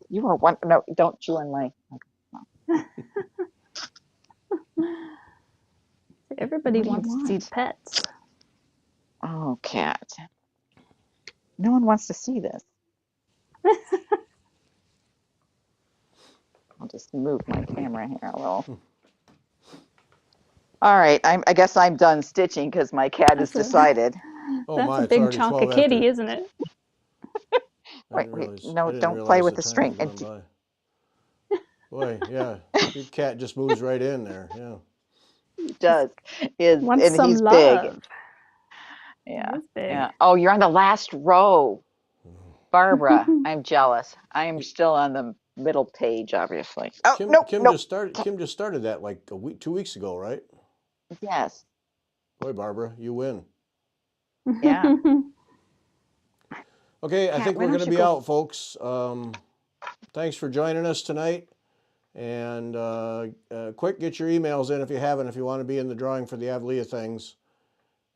B: You are one. No, don't chew on my.
C: Everybody
B: What do you
C: wants to see the
B: want?
C: pets.
B: Oh, cat. No one wants to see this. I'll just move my camera here a little. All right, I guess I'm done stitching because my cat has decided.
A: Oh
C: That's
A: my,
C: a
A: it's
C: big
A: already
C: chunk
A: 12
C: of kitty,
A: after.
C: isn't it?
B: Wait,
A: I
B: no,
A: didn't
B: don't play
A: realize
B: with
A: the
B: the
A: time
B: string.
A: had gone by. Boy, yeah, your cat just moves right in there. Yeah.
B: He does,
C: Wants
B: and
C: some
B: he's big.
C: love. He
B: Yeah,
C: is big.
B: yeah. Oh, you're on the last row, Barbara. I'm jealous. I am still on the middle page, obviously. Oh, nope, nope.
A: Kim just started that like 2 weeks ago, right?
B: Yes,
A: Boy, Barbara, you win.
B: yeah.
A: Okay, I
B: Cat,
A: think
B: why
A: we're going
B: don't
A: to
B: you
A: be
B: go?
A: out, folks. Thanks for joining us tonight. And quick, get your emails in if you haven't, if you want to be in the drawing for the Avalia things.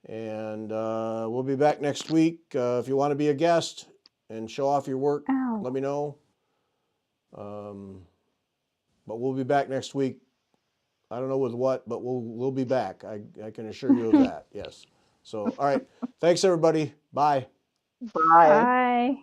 A: And we'll be back next week. If you want to be a guest and show off your work,
C: Ow.
A: let me know. But we'll be back next week. I don't know with what, but we'll be back. I can assure you of that. Yes. So, all right. Thanks, everybody. Bye.
B: Bye.
C: Bye.